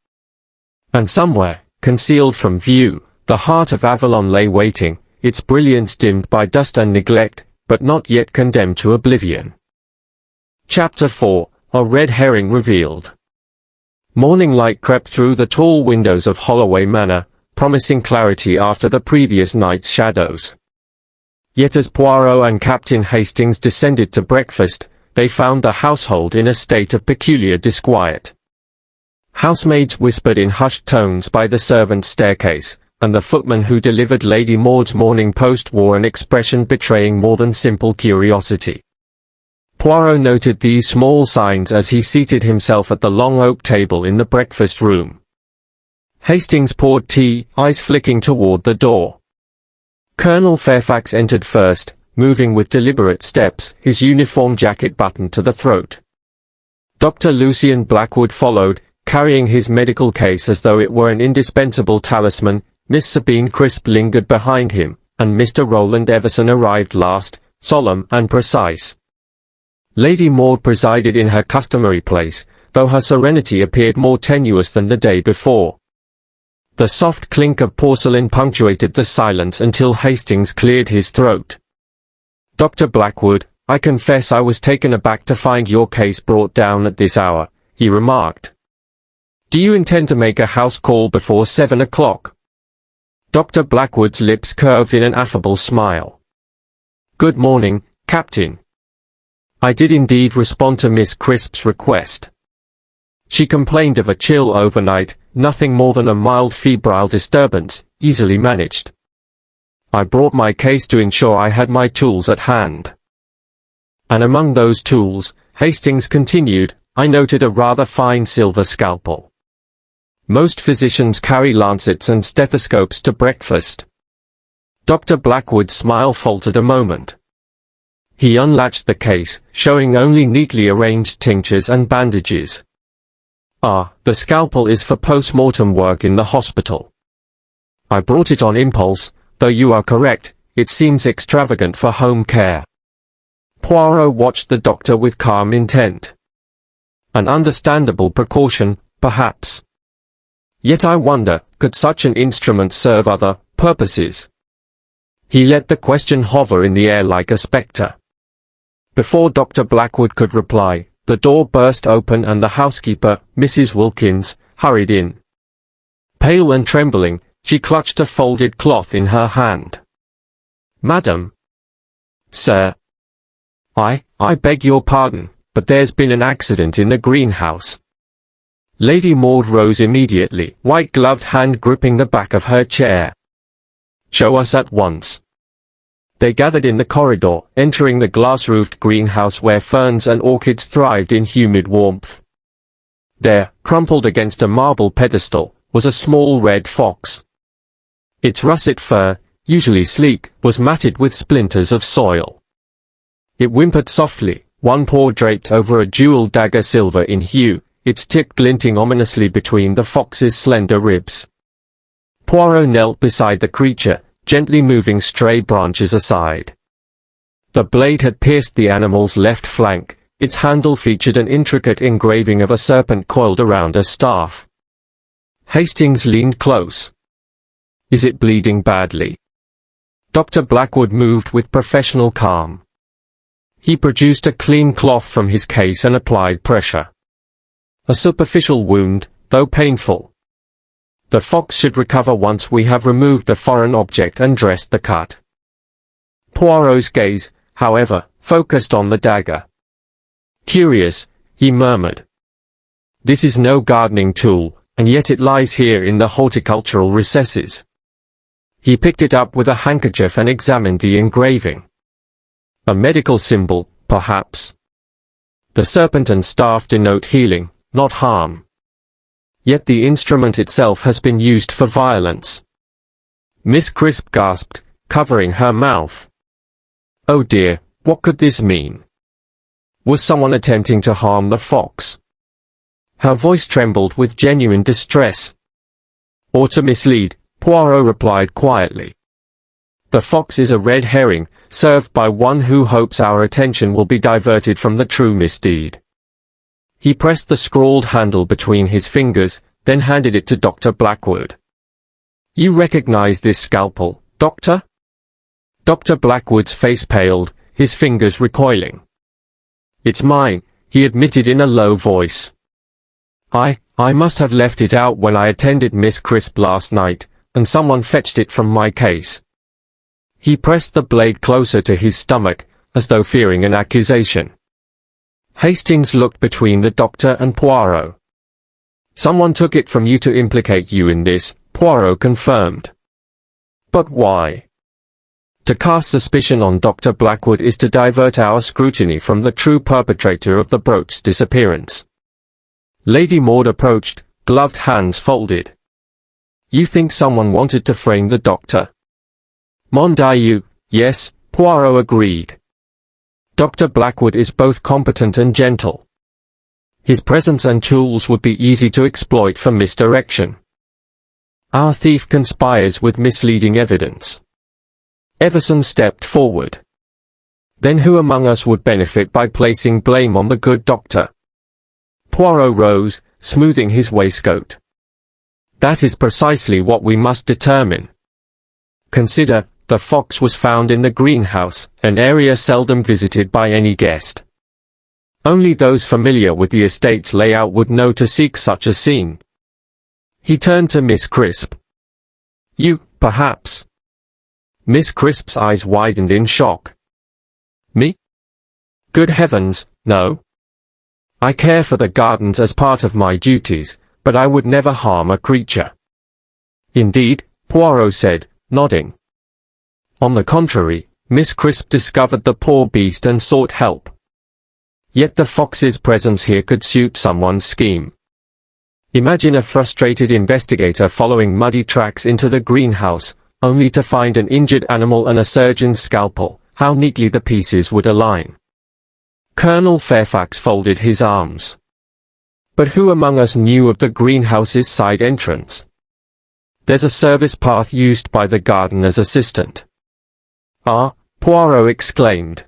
S1: And somewhere, concealed from view, the heart of Avalon lay waiting, its brilliance dimmed by dust and neglect, but not yet condemned to oblivion. Chapter 4, A Red Herring Revealed. Morning light crept through the tall windows of Holloway Manor, promising clarity after the previous night's shadows. Yet as Poirot and Captain Hastings descended to breakfast, they found the household in a state of peculiar disquiet. Housemaids whispered in hushed tones by the servants' staircase, and the footman who delivered Lady Maud's morning post wore an expression betraying more than simple curiosity. Poirot noted these small signs as he seated himself at the long oak table in the breakfast room. Hastings poured tea, eyes flicking toward the door. Colonel Fairfax entered first, moving with deliberate steps, his uniform jacket buttoned to the throat. Dr. Lucien Blackwood followed, carrying his medical case as though it were an indispensable talisman. Miss Sabine Crisp lingered behind him, and Mr. Roland Everson arrived last, solemn and precise. Lady Maud presided in her customary place, though her serenity appeared more tenuous than the day before. The soft clink of porcelain punctuated the silence until Hastings cleared his throat. Dr. Blackwood, I confess I was taken aback to find your case brought down at this hour, he remarked. Do you intend to make a house call before 7 o'clock? Dr. Blackwood's lips curved in an affable smile. Good morning, Captain. I did indeed respond to Miss Crisp's request. She complained of a chill overnight, nothing more than a mild febrile disturbance, easily managed. I brought my case to ensure I had my tools at hand. And among those tools, Hastings continued, I noted a rather fine silver scalpel. Most physicians carry lancets and stethoscopes to breakfast. Dr. Blackwood's smile faltered a moment. He unlatched the case, showing only neatly arranged tinctures and bandages. Ah, the scalpel is for post-mortem work in the hospital. I brought it on impulse, though you are correct, it seems extravagant for home care. Poirot watched the doctor with calm intent. An understandable precaution, perhaps. Yet I wonder, could such an instrument serve other purposes? He let the question hover in the air like a spectre. Before Dr. Blackwood could reply, the door burst open and the housekeeper, Mrs. Wilkins, hurried in. Pale and trembling, She clutched a folded cloth in her hand. "Madam." "Sir." I beg your pardon, but there's been an accident in the greenhouse." Lady Maud rose immediately, white-gloved hand gripping the back of her chair. "Show us at once." They gathered in the corridor, entering the glass-roofed greenhouse where ferns and orchids thrived in humid warmth. There, crumpled against a marble pedestal, was a small red fox. Its russet fur, usually sleek, was matted with splinters of soil. It whimpered softly, one paw draped over a jeweled dagger silver in hue, its tip glinting ominously between the fox's slender ribs. Poirot knelt beside the creature, gently moving stray branches aside. The blade had pierced the animal's left flank. Its handle featured an intricate engraving of a serpent coiled around a staff. Hastings leaned close. "Is it bleeding badly?" Dr. Blackwood moved with professional calm. He produced a clean cloth from his case and applied pressure. "A superficial wound, though painful. The fox should recover once we have removed the foreign object and dressed the cut." Poirot's gaze, however, focused on the dagger. "Curious," he murmured. "This is no gardening tool, and yet it lies here in the horticultural recesses." He picked it up with a handkerchief and examined the engraving. A medical symbol, perhaps. The serpent and staff denote healing, not harm. Yet the instrument itself has been used for violence. Miss Crisp gasped, covering her mouth. "Oh dear, what could this mean? Was someone attempting to harm the fox?" Her voice trembled with genuine distress. "Or to mislead," Poirot replied quietly. "The fox is a red herring, served by one who hopes our attention will be diverted from the true misdeed." He pressed the scrawled handle between his fingers, then handed it to Dr. Blackwood. "You recognize this scalpel, Doctor?" Dr. Blackwood's face paled, his fingers recoiling. "It's mine," he admitted in a low voice. I must have left it out when I attended Miss Crisp last night, and someone fetched it from my case." He pressed the blade closer to his stomach, as though fearing an accusation. Hastings looked between the doctor and Poirot. "Someone took it from you to implicate you in this," Poirot confirmed. "But why?" "To cast suspicion on Dr. Blackwood is to divert our scrutiny from the true perpetrator of the brooch's disappearance." Lady Maud approached, gloved hands folded. "You think someone wanted to frame the doctor?" "Mon Dieu, yes," Poirot agreed. "Dr. Blackwood is both competent and gentle. His presence and tools would be easy to exploit for misdirection. Our thief conspires with misleading evidence." Everson stepped forward. "Then who among us would benefit by placing blame on the good doctor?" Poirot rose, smoothing his waistcoat. "That is precisely what we must determine. Consider, the fox was found in the greenhouse, an area seldom visited by any guest. Only those familiar with the estate's layout would know to seek such a scene." He turned to Miss Crisp. "You, perhaps?" Miss Crisp's eyes widened in shock. "Me? Good heavens, no. I care for the gardens as part of my duties, but I would never harm a creature." "Indeed," Poirot said, nodding. On the contrary, Miss Crisp discovered the poor beast and sought help. Yet the fox's presence here could suit someone's scheme. Imagine a frustrated investigator following muddy tracks into the greenhouse, only to find an injured animal and a surgeon's scalpel. How neatly the pieces would align. Colonel Fairfax folded his arms. "But who among us knew of the greenhouse's side entrance? There's a service path used by the gardener's assistant." "Ah," Poirot exclaimed.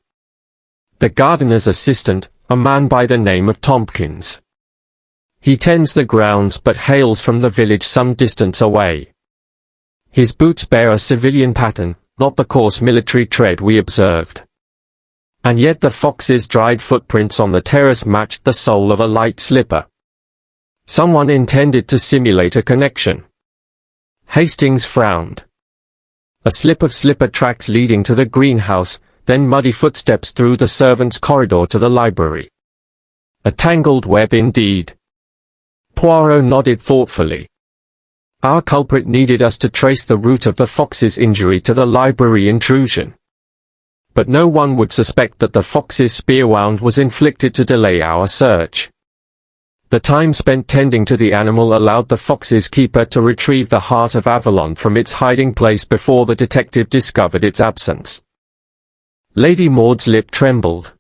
S1: "The gardener's assistant, a man by the name of Tompkins. He tends the grounds but hails from the village some distance away. His boots bear a civilian pattern, not the coarse military tread we observed. And yet the fox's dried footprints on the terrace matched the sole of a light slipper. Someone intended to simulate a connection." Hastings frowned. A slip of slipper tracks leading to the greenhouse, then muddy footsteps through the servants' corridor to the library. A tangled web indeed. Poirot nodded thoughtfully. Our culprit needed us to trace the root of the fox's injury to the library intrusion. But no one would suspect that the fox's spear wound was inflicted to delay our search. The time spent tending to the animal allowed the fox's keeper to retrieve the heart of Avalon from its hiding place before the detective discovered its absence. Lady Maud's lip trembled.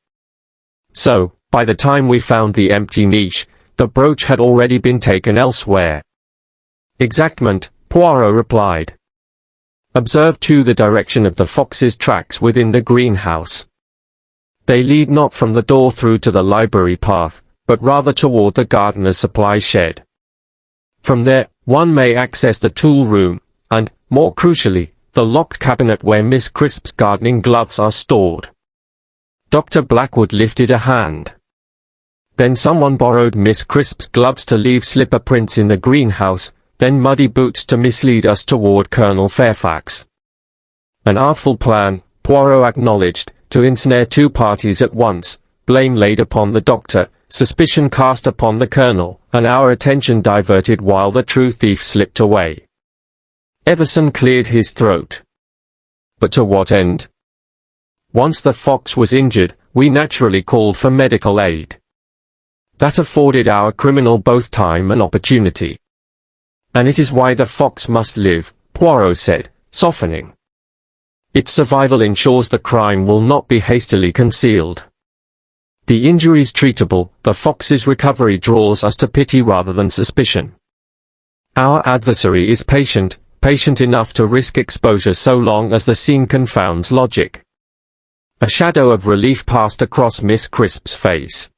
S1: So, by the time we found the empty niche, the brooch had already been taken elsewhere. Exactment, Poirot replied. Observe too the direction of the fox's tracks within the greenhouse. They lead not from the door through to the library path, but rather toward the gardener's supply shed. From there, one may access the tool room, and, more crucially, the locked cabinet where Miss Crisp's gardening gloves are stored. Dr. Blackwood lifted a hand. Then someone borrowed Miss Crisp's gloves to leave slipper prints in the greenhouse, then muddy boots to mislead us toward Colonel Fairfax. An artful plan, Poirot acknowledged, to ensnare two parties at once, blame laid upon the doctor, suspicion cast upon the colonel, and our attention diverted while the true thief slipped away. Everson cleared his throat. But to what end? Once the fox was injured, we naturally called for medical aid. That afforded our criminal both time and opportunity. And it is why the fox must live, Poirot said, softening. Its survival ensures the crime will not be hastily concealed. The injuries treatable, the fox's recovery draws us to pity rather than suspicion. Our adversary is patient enough to risk exposure so long as the scene confounds logic. A shadow of relief passed across Miss Crisp's face.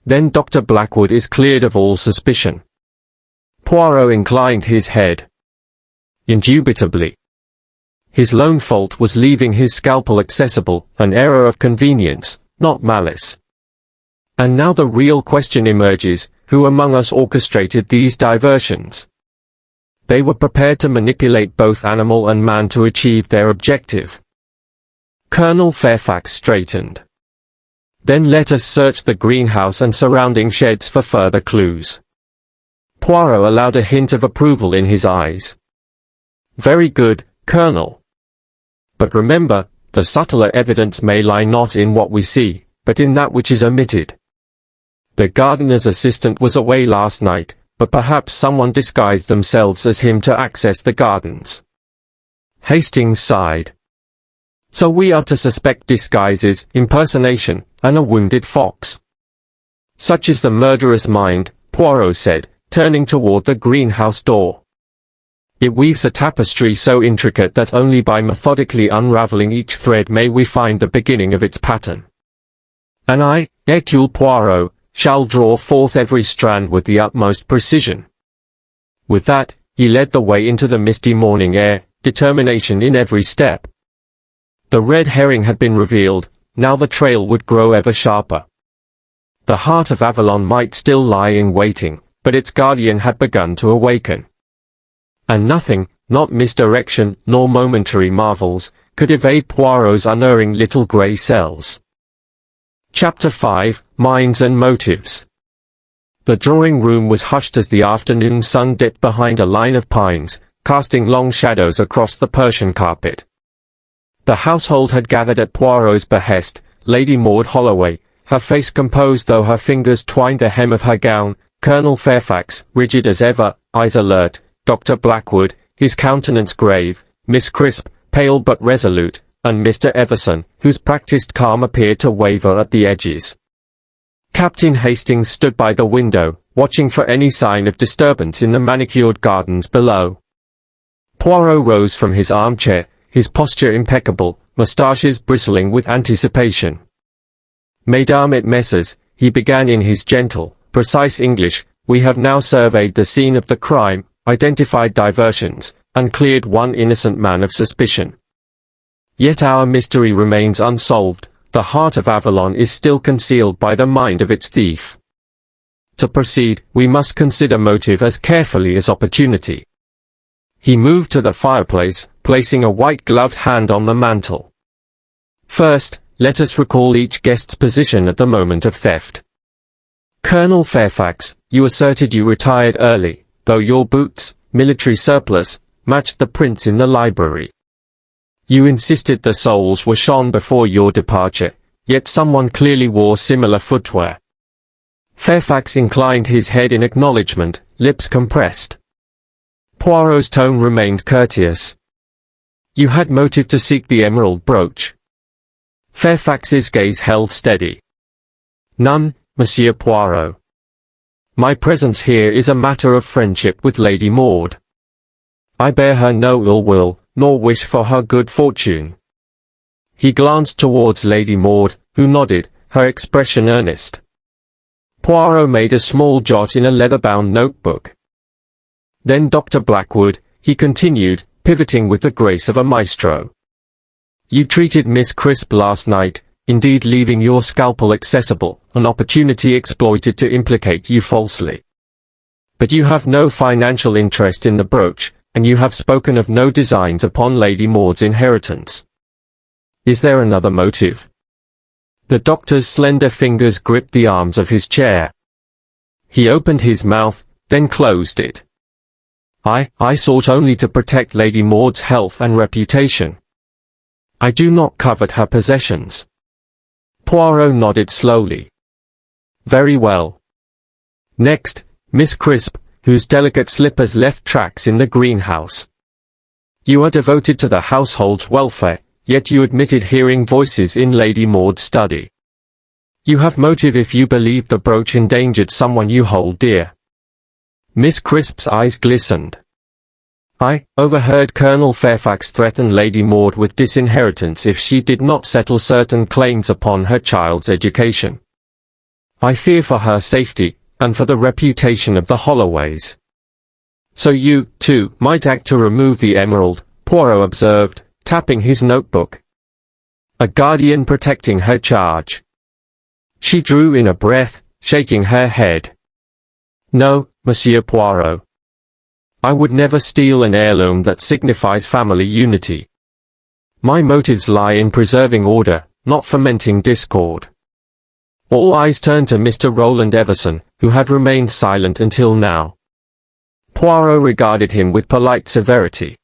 S1: Then Dr. Blackwood is cleared of all suspicion. Poirot inclined his head. Indubitably. His lone fault was leaving his scalpel accessible, an error of convenience, not malice. And now the real question emerges, who among us orchestrated these diversions? They were prepared to manipulate both animal and man to achieve their objective. Colonel Fairfax straightened. Then let us search the greenhouse and surrounding sheds for further clues. Poirot allowed a hint of approval in his eyes. Very good, Colonel. But remember, the subtler evidence may lie not in what we see, but in that which is omitted. The gardener's assistant was away last night, but perhaps someone disguised themselves as him to access the gardens. Hastings sighed. So we are to suspect disguises, impersonation, and a wounded fox. Such is the murderous mind, Poirot said, turning toward the greenhouse door. It weaves a tapestry so intricate that only by methodically unraveling each thread may we find the beginning of its pattern. And I, Hercule Poirot, shall draw forth every strand with the utmost precision. With that, he led the way into the misty morning air, determination in every step. The red herring had been revealed, now the trail would grow ever sharper. The heart of Avalon might still lie in waiting, but its guardian had begun to awaken. And nothing, not misdirection, nor momentary marvels, could evade Poirot's unerring little grey cells. Chapter 5, Minds and Motives. The drawing-room was hushed as the afternoon sun dipped behind a line of pines, casting long shadows across the Persian carpet. The household had gathered at Poirot's behest, Lady Maud Holloway, her face composed though her fingers twined the hem of her gown, Colonel Fairfax, rigid as ever, eyes alert, Dr. Blackwood, his countenance grave, Miss Crisp, pale but resolute, and Mr. Everson, whose practised calm appeared to waver at the edges. Captain Hastings stood by the window, watching for any sign of disturbance in the manicured gardens below. Poirot rose from his armchair, his posture impeccable, moustaches bristling with anticipation. Mesdames et messieurs, he began in his gentle, precise English, we have now surveyed the scene of the crime, identified diversions, and cleared one innocent man of suspicion. Yet our mystery remains unsolved, the heart of Avalon is still concealed by the mind of its thief. To proceed, we must consider motive as carefully as opportunity. He moved to the fireplace, placing a white-gloved hand on the mantel. First, let us recall each guest's position at the moment of theft. Colonel Fairfax, you asserted you retired early, though your boots, military surplice, matched the prints in the library. You insisted the soles were shone before your departure, yet someone clearly wore similar footwear. Fairfax inclined his head in acknowledgement, lips compressed. Poirot's tone remained courteous. You had motive to seek the emerald brooch. Fairfax's gaze held steady. None, Monsieur Poirot. My presence here is a matter of friendship with Lady Maud. I bear her no ill will, nor wish for her good fortune. He glanced towards Lady Maud, who nodded, her expression earnest. Poirot made a small jot in a leather-bound notebook. Then Dr. Blackwood, he continued, pivoting with the grace of a maestro. You treated Miss Crisp last night, indeed leaving your scalpel accessible, an opportunity exploited to implicate you falsely. But you have no financial interest in the brooch, and you have spoken of no designs upon Lady Maud's inheritance. Is there another motive? The doctor's slender fingers gripped the arms of his chair. He opened his mouth, then closed it. I sought only to protect Lady Maud's health and reputation. I do not covet her possessions. Poirot nodded slowly. Very well. Next, Miss Crisp, whose delicate slippers left tracks in the greenhouse. You are devoted to the household's welfare, yet you admitted hearing voices in Lady Maud's study. You have motive if you believe the brooch endangered someone you hold dear. Miss Crisp's eyes glistened. I overheard Colonel Fairfax threaten Lady Maud with disinheritance if she did not settle certain claims upon her child's education. I fear for her safety, and for the reputation of the Holloways. So you, too, might act to remove the emerald, Poirot observed, tapping his notebook. A guardian protecting her charge. She drew in a breath, shaking her head. No, Monsieur Poirot. I would never steal an heirloom that signifies family unity. My motives lie in preserving order, not fomenting discord. All eyes turned to Mr. Roland Everson, who had remained silent until now. Poirot regarded him with polite severity.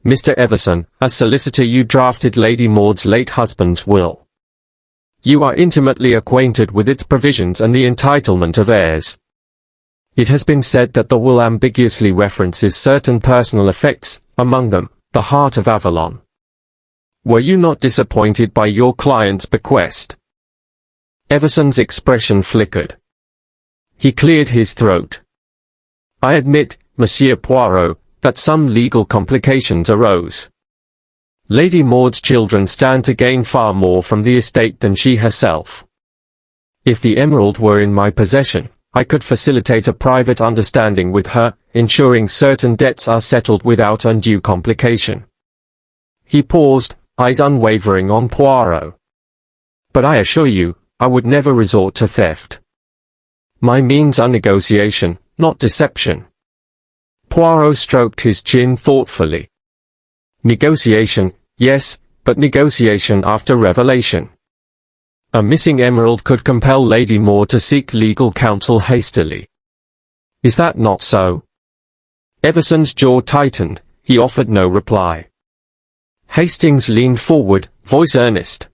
S1: Mr. Everson, as solicitor you drafted Lady Maud's late husband's will. You are intimately acquainted with its provisions and the entitlement of heirs. It has been said that the will ambiguously references certain personal effects, among them, the heart of Avalon. Were you not disappointed by your client's bequest? Everson's expression flickered. He cleared his throat. I admit, Monsieur Poirot, that some legal complications arose. Lady Maud's children stand to gain far more from the estate than she herself. If the emerald were in my possession, I could facilitate a private understanding with her, ensuring certain debts are settled without undue complication. He paused, eyes unwavering on Poirot. But I assure you, I would never resort to theft. My means are negotiation, not deception. Poirot stroked his chin thoughtfully. Negotiation, yes, but negotiation after revelation. A missing emerald could compel Lady Maud to seek legal counsel hastily. Is that not so? Everson's jaw tightened, he offered no reply. Hastings leaned forward, voice earnest.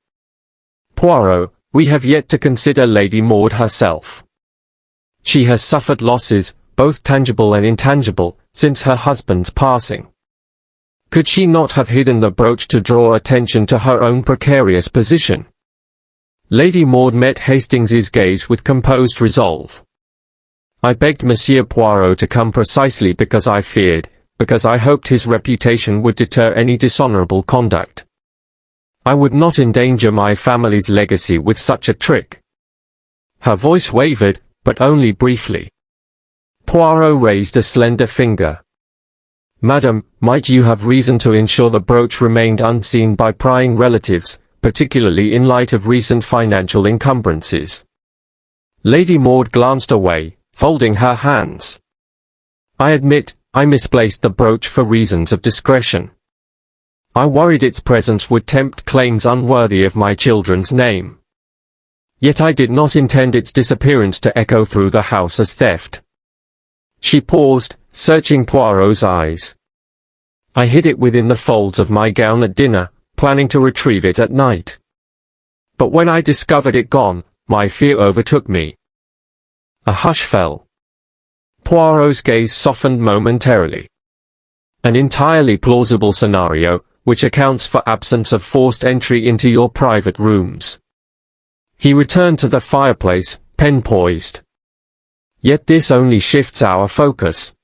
S1: Poirot, we have yet to consider Lady Maud herself. She has suffered losses, both tangible and intangible, since her husband's passing. Could she not have hidden the brooch to draw attention to her own precarious position? Lady Maud met Hastings's gaze with composed resolve. I begged Monsieur Poirot to come precisely because I feared, because I hoped his reputation would deter any dishonorable conduct. I would not endanger my family's legacy with such a trick. Her voice wavered, but only briefly. Poirot raised a slender finger. Madam, might you have reason to ensure the brooch remained unseen by prying relatives, particularly in light of recent financial encumbrances? Lady Maud glanced away, folding her hands. I admit, I misplaced the brooch for reasons of discretion. I worried its presence would tempt claims unworthy of my children's name. Yet I did not intend its disappearance to echo through the house as theft. She paused, searching Poirot's eyes. I hid it within the folds of my gown at dinner, planning to retrieve it at night. But when I discovered it gone, my fear overtook me. A hush fell. Poirot's gaze softened momentarily. An entirely plausible scenario, which accounts for absence of forced entry into your private rooms. He returned to the fireplace, pen poised. Yet this only shifts our focus.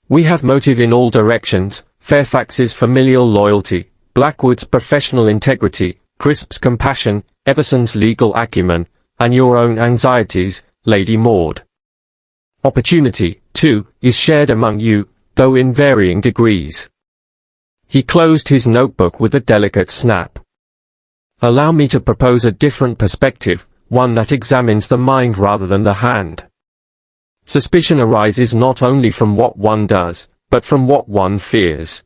S1: We have motive in all directions: Fairfax's familial loyalty, Blackwood's professional integrity, Crisp's compassion, Everson's legal acumen, and your own anxieties, Lady Maud. Opportunity, too, is shared among you, though in varying degrees. He closed his notebook with a delicate snap. Allow me to propose a different perspective, one that examines the mind rather than the hand. Suspicion arises not only from what one does, but from what one fears.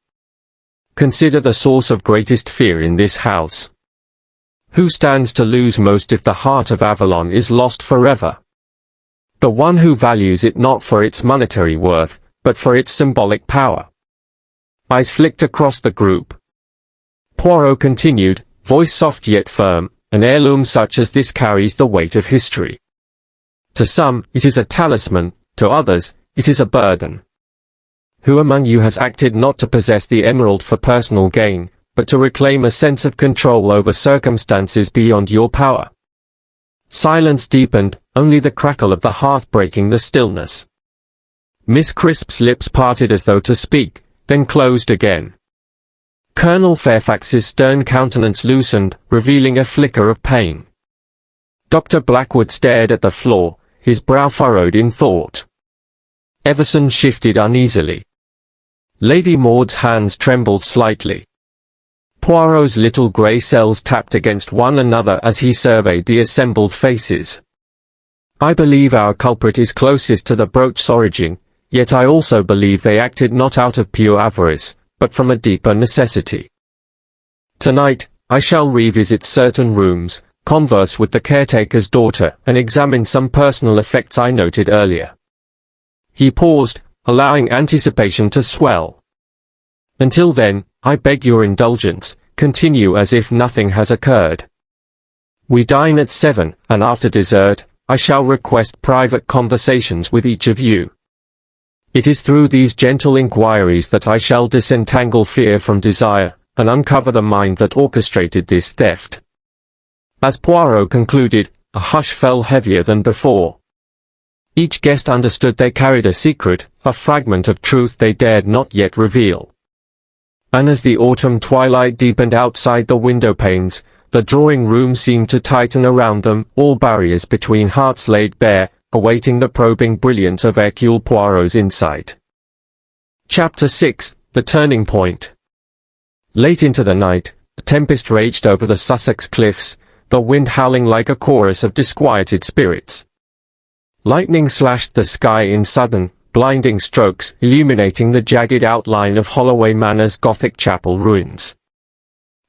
S1: Consider the source of greatest fear in this house. Who stands to lose most if the heart of Avalon is lost forever? The one who values it not for its monetary worth, but for its symbolic power. Eyes flicked across the group. Poirot continued, voice soft yet firm, an heirloom such as this carries the weight of history. To some, it is a talisman, to others, it is a burden. Who among you has acted not to possess the emerald for personal gain, but to sabine a sense of control over circumstances beyond your power? Silence deepened, only the crackle of the hearth breaking the stillness. Miss Crisp's lips parted as though to speak, then closed again. Colonel Fairfax's stern countenance loosened, revealing a flicker of pain. Dr. Blackwood stared at the floor, his brow furrowed in thought. Everson shifted uneasily. Lady Maud's hands trembled slightly. Poirot's little grey cells tapped against one another as he surveyed the assembled faces. I believe our culprit is closest to the brooch's origin, yet I also believe they acted not out of pure avarice, but from a deeper necessity. Tonight, I shall revisit certain rooms, converse with the caretaker's daughter, and examine some personal effects I noted earlier. He paused, allowing anticipation to swell. Until then, I beg your indulgence, continue as if nothing has occurred. We dine at 7, and after dessert, I shall request private conversations with each of you. It is through these gentle inquiries that I shall disentangle fear from desire, and uncover the mind that orchestrated this theft. As Poirot concluded, a hush fell heavier than before. Each guest understood they carried a secret, a fragment of truth they dared not yet reveal. And as the autumn twilight deepened outside the window panes, the drawing room seemed to tighten around them, all barriers between hearts laid bare, awaiting the probing brilliance of Hercule Poirot's insight. Chapter 6, The Turning Point. Late into the night, a tempest raged over the Sussex cliffs, the wind howling like a chorus of disquieted spirits. Lightning slashed the sky in sudden, blinding strokes, illuminating the jagged outline of Holloway Manor's Gothic chapel ruins.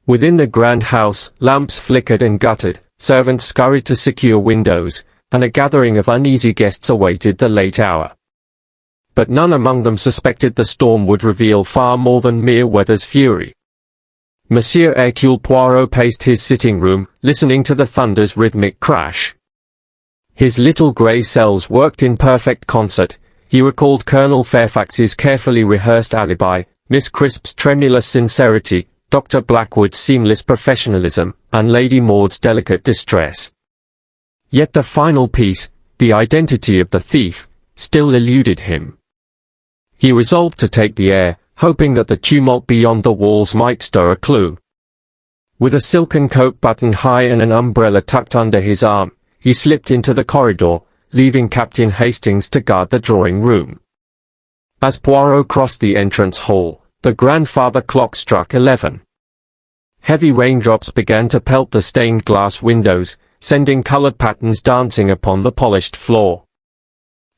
S1: Within the grand house, lamps flickered and guttered, servants scurried to secure windows, and a gathering of uneasy guests awaited the late hour. But none among them suspected the storm would reveal far more than mere weather's fury. Monsieur Hercule Poirot paced his sitting room, listening to the thunder's rhythmic crash. His little grey cells worked in perfect concert. He recalled Colonel Fairfax's carefully rehearsed alibi, Miss Crisp's tremulous sincerity, Dr. Blackwood's seamless professionalism, and Lady Maud's delicate distress. Yet the final piece, the identity of the thief, still eluded him. He resolved to take the air, hoping that the tumult beyond the walls might stir a clue. With a silken coat buttoned high and an umbrella tucked under his arm, he slipped into the corridor, leaving Captain Hastings to guard the drawing room. As Poirot crossed the entrance hall, the grandfather clock struck 11. Heavy raindrops began to pelt the stained glass windows, sending colored patterns dancing upon the polished floor.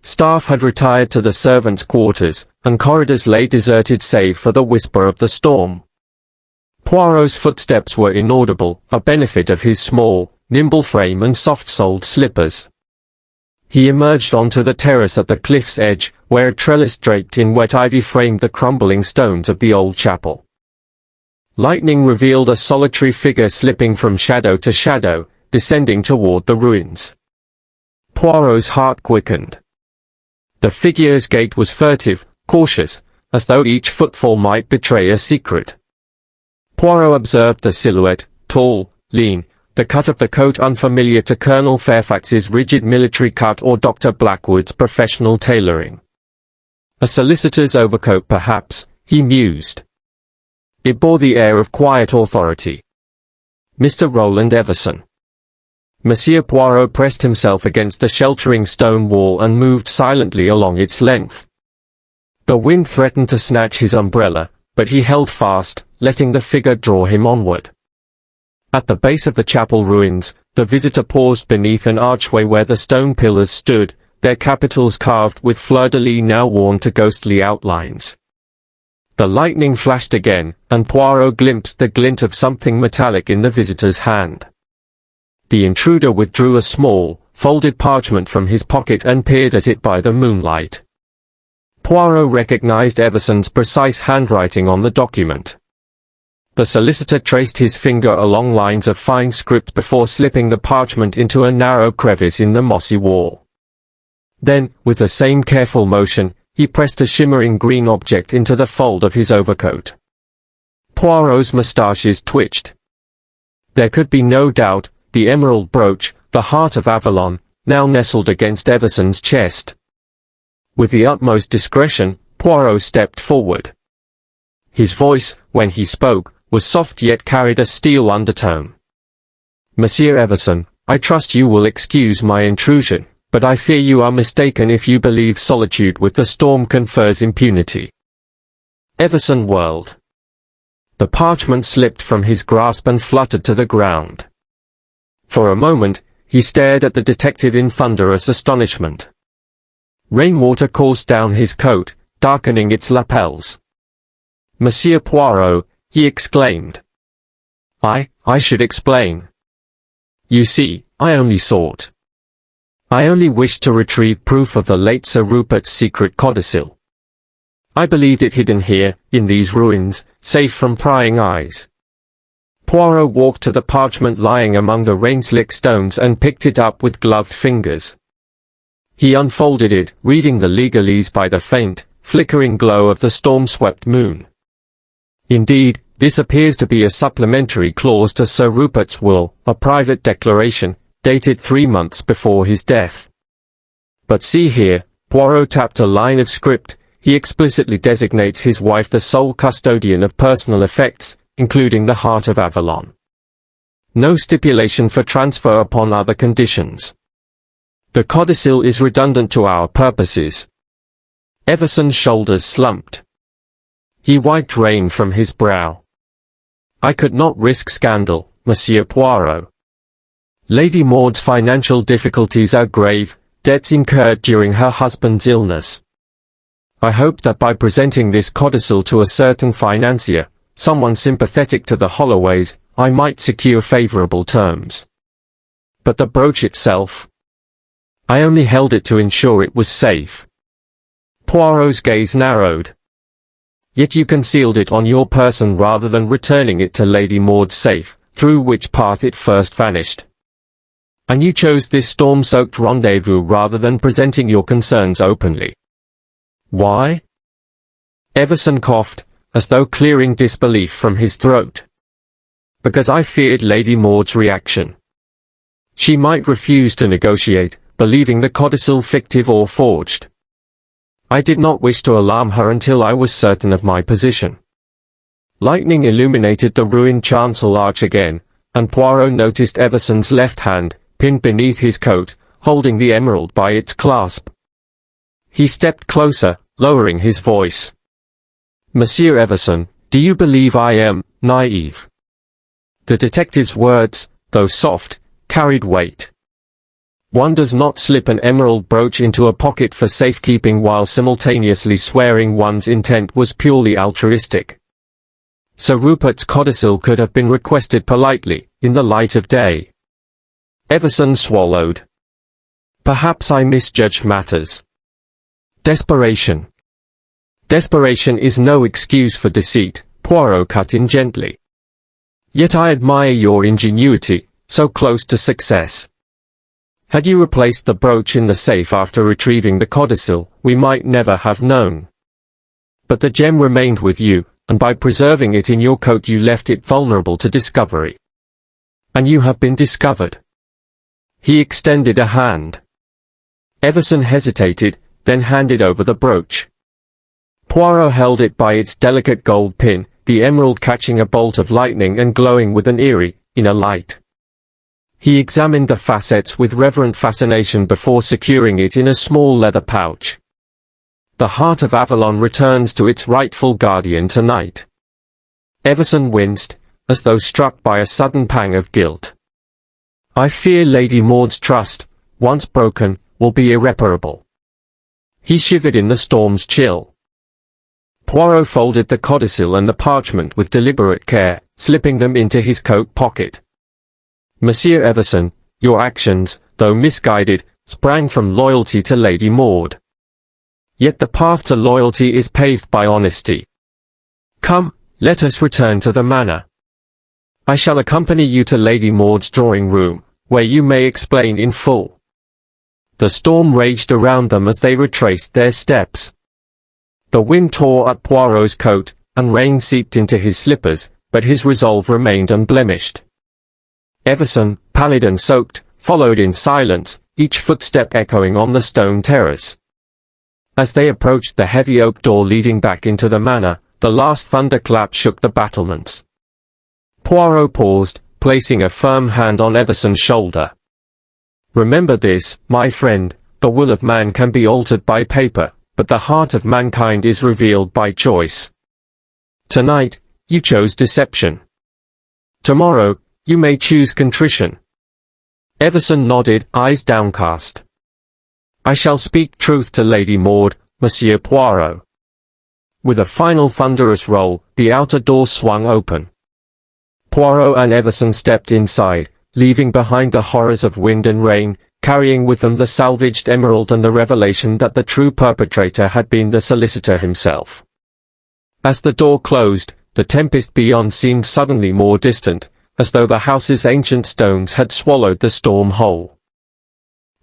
S1: Staff had retired to the servants' quarters, and corridors lay deserted save for the whisper of the storm. Poirot's footsteps were inaudible, a benefit of his small, nimble frame and soft-soled slippers. He emerged onto the terrace at the cliff's edge, where a trellis draped in wet ivy framed the crumbling stones of the old chapel. Lightning revealed a solitary figure slipping from shadow to shadow, descending toward the ruins. Poirot's heart quickened. The figure's gait was furtive, cautious, as though each footfall might betray a secret. Poirot observed the silhouette, tall, lean, the cut of the coat unfamiliar to Colonel Fairfax's rigid military cut or Dr. Blackwood's professional tailoring. A solicitor's overcoat perhaps, he mused. It bore the air of quiet authority. Mr. Roland Everson. Monsieur Poirot pressed himself against the sheltering stone wall and moved silently along its length. The wind threatened to snatch his umbrella, but he held fast, letting the figure draw him onward. At the base of the chapel ruins, the visitor paused beneath an archway where the stone pillars stood, their capitals carved with fleur-de-lis now worn to ghostly outlines. The lightning flashed again, and Poirot glimpsed the glint of something metallic in the visitor's hand. The intruder withdrew a small, folded parchment from his pocket and peered at it by the moonlight. Poirot recognized Everson's precise handwriting on the document. The solicitor traced his finger along lines of fine script before slipping the parchment into a narrow crevice in the mossy wall. Then, with the same careful motion, he pressed a shimmering green object into the fold of his overcoat. Poirot's moustaches twitched. There could be no doubt. The emerald brooch, the heart of Avalon, now nestled against Everson's chest. With the utmost discretion, Poirot stepped forward. His voice, when he spoke, was soft yet carried a steel undertone. Monsieur Everson, I trust you will excuse my intrusion, but I fear you are mistaken if you believe solitude with the storm confers impunity. Everson whirled. The parchment slipped from his grasp and fluttered to the ground. For a moment, he stared at the detective in thunderous astonishment. Rainwater coursed down his coat, darkening its lapels. Monsieur Poirot, he exclaimed. I should explain. You see, I only wished to retrieve proof of the late Sir Rupert's secret codicil. I believed it hidden here, in these ruins, safe from prying eyes. Poirot walked to the parchment lying among the rain-slick stones and picked it up with gloved fingers. He unfolded it, reading the legalese by the faint, flickering glow of the storm-swept moon. Indeed, this appears to be a supplementary clause to Sir Rupert's will, a private declaration, dated 3 months before his death. But see here, Poirot tapped a line of script, he explicitly designates his wife the sole custodian of personal effects, including the heart of Avalon. No stipulation for transfer upon other conditions. The codicil is redundant to our purposes. Everson's shoulders slumped. He wiped rain from his brow. I could not risk scandal, Monsieur Poirot. Lady Maud's financial difficulties are grave, debts incurred during her husband's illness. I hoped that by presenting this codicil to a certain financier, someone sympathetic to the Holloways, I might secure favorable terms. But the brooch itself? I only held it to ensure it was safe. Poirot's gaze narrowed. Yet you concealed it on your person rather than returning it to Lady Maud's safe, through which path it first vanished. And you chose this storm-soaked rendezvous rather than presenting your concerns openly. Why? Everson coughed, as though clearing disbelief from his throat. Because I feared Lady Maud's reaction. She might refuse to negotiate, believing the codicil fictive or forged. I did not wish to alarm her until I was certain of my position. Lightning illuminated the ruined chancel arch again, and Poirot noticed Everson's left hand, pinned beneath his coat, holding the emerald by its clasp. He stepped closer, lowering his voice. Monsieur Everson, do you believe I am naive? The detective's words, though soft, carried weight. One does not slip an emerald brooch into a pocket for safekeeping while simultaneously swearing one's intent was purely altruistic. Sir Rupert's codicil could have been requested politely, in the light of day. Everson swallowed. Perhaps I misjudged matters. Desperation. Desperation is no excuse for deceit, Poirot cut in gently. Yet I admire your ingenuity, so close to success. Had you replaced the brooch in the safe after retrieving the codicil, we might never have known. But the gem remained with you, and by preserving it in your coat you left it vulnerable to discovery. And you have been discovered. He extended a hand. Everson hesitated, then handed over the brooch. Poirot held it by its delicate gold pin, the emerald catching a bolt of lightning and glowing with an eerie, inner light. He examined the facets with reverent fascination before securing it in a small leather pouch. The heart of Avalon returns to its rightful guardian tonight. Everson winced, as though struck by a sudden pang of guilt. I fear Lady Maud's trust, once broken, will be irreparable. He shivered in the storm's chill. Poirot folded the codicil and the parchment with deliberate care, slipping them into his coat pocket. Monsieur Everson, your actions, though misguided, sprang from loyalty to Lady Maud. Yet the path to loyalty is paved by honesty. Come, let us return to the manor. I shall accompany you to Lady Maud's drawing room, where you may explain in full. The storm raged around them as they retraced their steps. The wind tore at Poirot's coat, and rain seeped into his slippers, but his resolve remained unblemished. Everson, pallid and soaked, followed in silence, each footstep echoing on the stone terrace. As they approached the heavy oak door leading back into the manor, the last thunderclap shook the battlements. Poirot paused, placing a firm hand on Everson's shoulder. Remember this, my friend, the will of man can be altered by paper, but the heart of mankind is revealed by choice. Tonight, you chose deception. Tomorrow, you may choose contrition. Everson nodded, eyes downcast. I shall speak truth to Lady Maud, Monsieur Poirot. With a final thunderous roll, the outer door swung open. Poirot and Everson stepped inside, leaving behind the horrors of wind and rain, carrying with them the salvaged emerald and the revelation that the true perpetrator had been the solicitor himself. As the door closed, the tempest beyond seemed suddenly more distant, as though the house's ancient stones had swallowed the storm whole.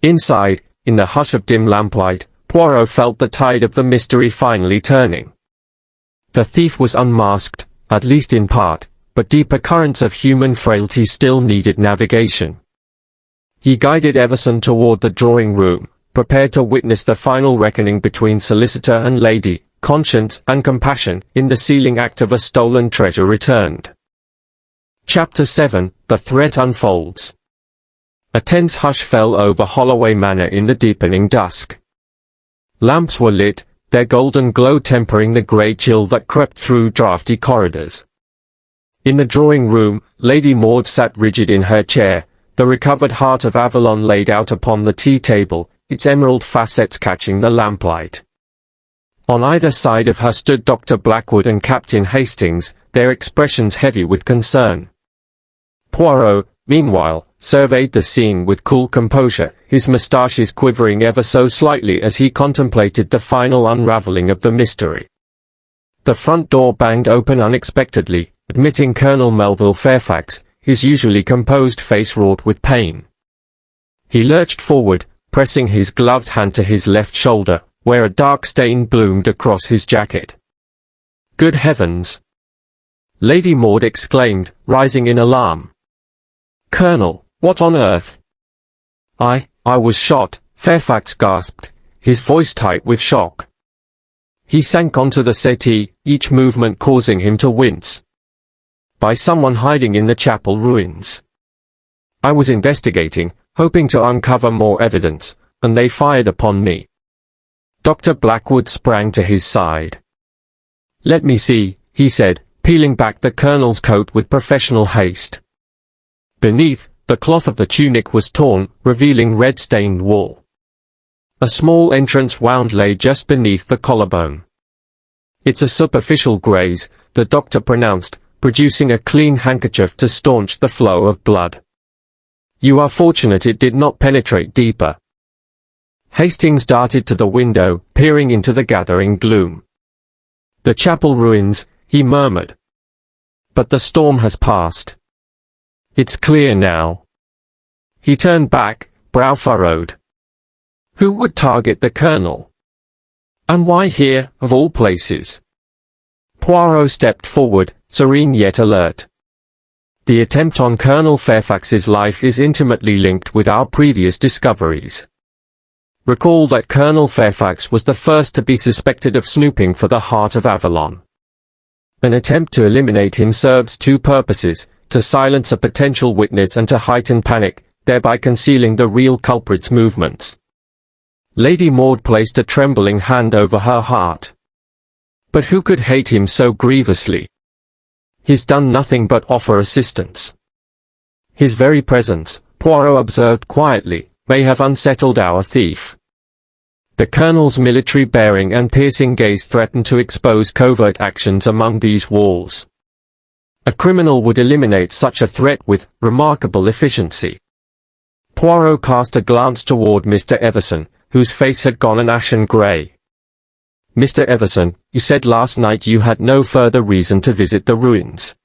S1: Inside, in the hush of dim lamplight, Poirot felt the tide of the mystery finally turning. The thief was unmasked, at least in part, but deeper currents of human frailty still needed navigation. He guided Everson toward the drawing room, prepared to witness the final reckoning between solicitor and lady, conscience and compassion, in the sealing act of a stolen treasure returned. Chapter 7, The Threat Unfolds. A tense hush fell over Holloway Manor in the deepening dusk. Lamps were lit, their golden glow tempering the grey chill that crept through draughty corridors. In the drawing room, Lady Maud sat rigid in her chair, the recovered heart of Avalon laid out upon the tea-table, its emerald facets catching the lamplight. On either side of her stood Dr. Blackwood and Captain Hastings, their expressions heavy with concern. Poirot, meanwhile, surveyed the scene with cool composure, his moustaches quivering ever so slightly as he contemplated the final unraveling of the mystery. The front door banged open unexpectedly, admitting Colonel Melville Fairfax, his usually composed face wrought with pain. He lurched forward, pressing his gloved hand to his left shoulder, where a dark stain bloomed across his jacket. Good heavens! Lady Maud exclaimed, rising in alarm. Colonel, what on earth? I was shot, Fairfax gasped, his voice tight with shock. He sank onto the settee, each movement causing him to wince. By someone hiding in the chapel ruins. I was investigating, hoping to uncover more evidence, and they fired upon me. Dr. Blackwood sprang to his side. Let me see, he said, peeling back the colonel's coat with professional haste. Beneath, The cloth of the tunic was torn, revealing red-stained wool. A small entrance wound lay just beneath the collarbone. "It's a superficial graze," the doctor pronounced, producing a clean handkerchief to staunch the flow of blood. "You are fortunate it did not penetrate deeper." Hastings darted to the window, peering into the gathering gloom. "The chapel ruins," he murmured. "But the storm has passed. It's clear now." He turned back, brow furrowed. Who would target the colonel? And why here, of all places? Poirot stepped forward, serene yet alert. "The attempt on Colonel Fairfax's life is intimately linked with our previous discoveries. Recall that Colonel Fairfax was the first to be suspected of snooping for the heart of Avalon. An attempt to eliminate him serves two purposes: to silence a potential witness and to heighten panic, thereby concealing the real culprit's movements." Lady Maud placed a trembling hand over her heart. But who could hate him so grievously? He's done nothing but offer assistance. His very presence, Poirot observed quietly, may have unsettled our thief. The colonel's military bearing and piercing gaze threatened to expose covert actions among these walls. A criminal would eliminate such a threat with remarkable efficiency. Poirot cast a glance toward Mr. Everson, whose face had gone an ashen grey. "Mr. Everson, you said last night you had no further reason to visit the ruins.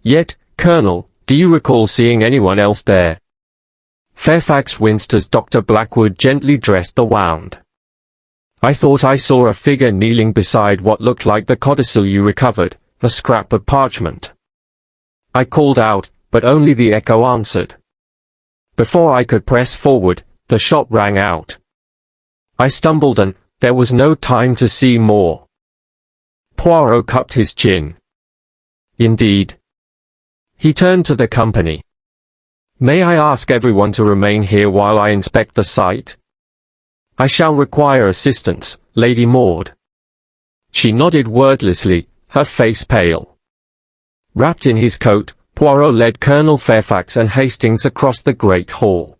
S1: Yet, Colonel, do you recall seeing anyone else there?" Fairfax winced as Dr. Blackwood gently dressed the wound. "I thought I saw a figure kneeling beside what looked like the codicil you recovered, a scrap of parchment." I called out, but only the echo answered. Before I could press forward, the shot rang out. I stumbled and there was no time to see more. Poirot cupped his chin. "Indeed." He turned to the company. "May I ask everyone to remain here while I inspect the site? I shall require assistance, Lady Maud." She nodded wordlessly, her face pale. Wrapped in his coat, Poirot led Colonel Fairfax and Hastings across the great hall.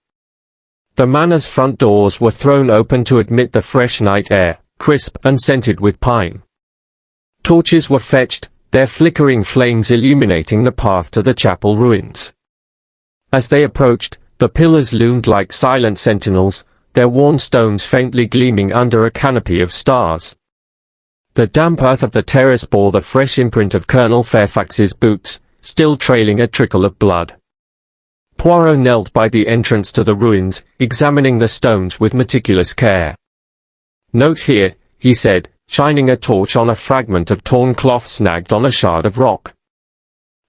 S1: The manor's front doors were thrown open to admit the fresh night air, crisp and scented with pine. Torches were fetched, their flickering flames illuminating the path to the chapel ruins. As they approached, the pillars loomed like silent sentinels, their worn stones faintly gleaming under a canopy of stars. The damp earth of the terrace bore the fresh imprint of Colonel Fairfax's boots, still trailing a trickle of blood. Poirot knelt by the entrance to the ruins, examining the stones with meticulous care. "Note here," he said, shining a torch on a fragment of torn cloth snagged on a shard of rock.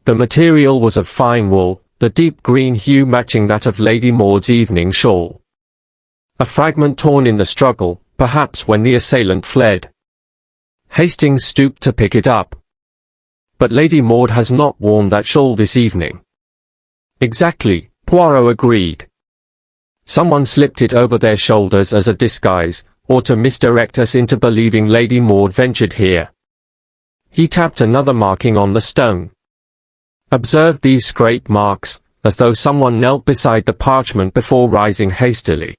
S1: The material was of fine wool, the deep green hue matching that of Lady Maud's evening shawl. A fragment torn in the struggle, perhaps when the assailant fled. Hastings stooped to pick it up. "But Lady Maud has not worn that shawl this evening." "Exactly," Poirot agreed. "Someone slipped it over their shoulders as a disguise, or to misdirect us into believing Lady Maud ventured here." He tapped another marking on the stone. "Observe these scrape marks, as though someone knelt beside the parchment before rising hastily.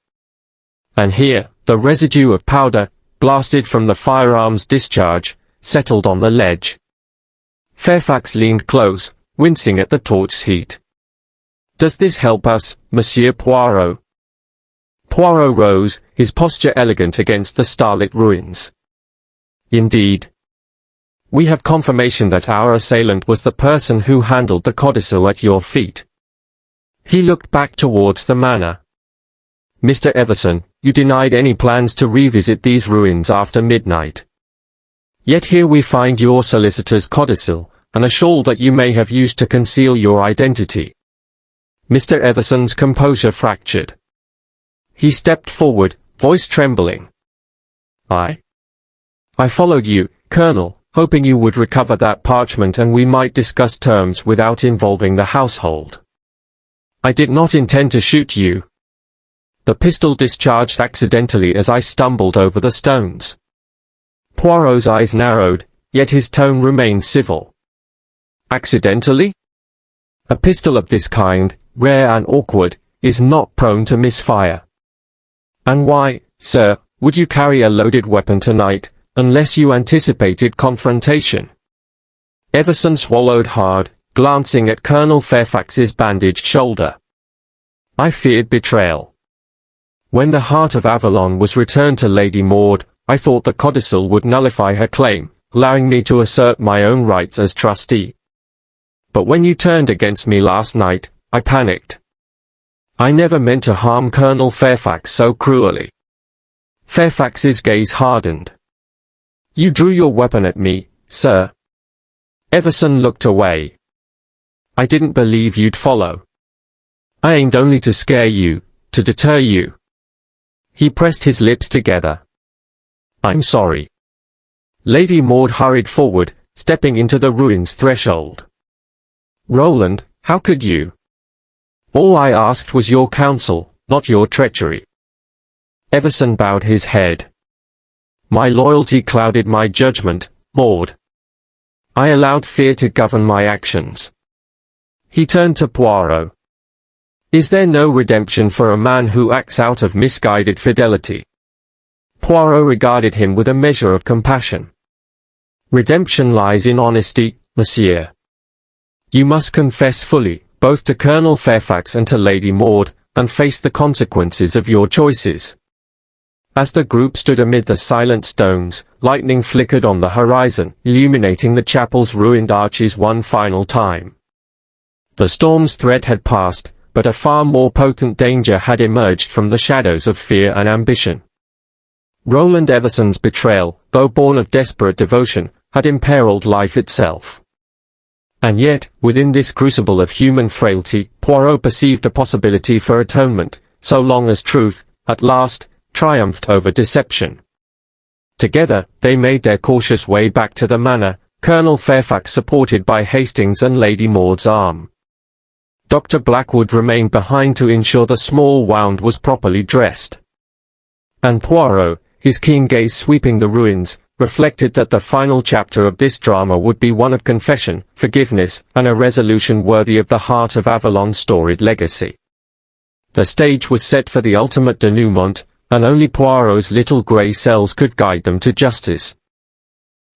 S1: And here, the residue of powder, blasted from the firearm's discharge, settled on the ledge." Fairfax leaned close, wincing at the torch's heat. "Does this help us, Monsieur Poirot?" Poirot rose, his posture elegant against the starlit ruins. "Indeed. We have confirmation that our assailant was the person who handled the codicil at your feet." He looked back towards the manor. "Mr. Everson, you denied any plans to revisit these ruins after midnight. Yet here we find your solicitor's codicil, and a shawl that you may have used to conceal your identity." Mr. Everson's composure fractured. He stepped forward, voice trembling. I followed you, Colonel, hoping you would recover that parchment and we might discuss terms without involving the household. I did not intend to shoot you. The pistol discharged accidentally as I stumbled over the stones." Poirot's eyes narrowed, yet his tone remained civil. "Accidentally? A pistol of this kind, rare and awkward, is not prone to misfire. And why, sir, would you carry a loaded weapon tonight, unless you anticipated confrontation? Everson swallowed hard, glancing at Colonel Fairfax's bandaged shoulder. I feared betrayal. When the heart of Avalon was returned to Lady Maud, I thought the codicil would nullify her claim, allowing me to assert my own rights as trustee. But when you turned against me last night, I panicked. I never meant to harm Colonel Fairfax so cruelly. Fairfax's gaze hardened. You drew your weapon at me, sir. Everson looked away. I didn't believe you'd follow. I aimed only to scare you, to deter you. He pressed his lips together. I'm sorry. Lady Maud hurried forward, stepping into the ruin's threshold. Roland, how could you? All I asked was your counsel, not your treachery. Everson bowed his head. My loyalty clouded my judgment, Maud. I allowed fear to govern my actions. He turned to Poirot. Is there no redemption for a man who acts out of misguided fidelity? Poirot regarded him with a measure of compassion. Redemption lies in honesty, monsieur. You must confess fully, both to Colonel Fairfax and to Lady Maud, and face the consequences of your choices. As the group stood amid the silent stones, lightning flickered on the horizon, illuminating the chapel's ruined arches one final time. The storm's threat had passed, but a far more potent danger had emerged from the shadows of fear and ambition. Roland Everson's betrayal, though born of desperate devotion, had imperiled life itself. And yet, within this crucible of human frailty, Poirot perceived a possibility for atonement, so long as truth, at last, triumphed over deception. Together, they made their cautious way back to the manor, Colonel Fairfax supported by Hastings and Lady Maud's arm. Dr. Blackwood remained behind to ensure the small wound was properly dressed. And Poirot, his keen gaze sweeping the ruins, reflected that the final chapter of this drama would be one of confession, forgiveness, and a resolution worthy of the heart of Avalon's storied legacy. The stage was set for the ultimate denouement, and only Poirot's little grey cells could guide them to justice.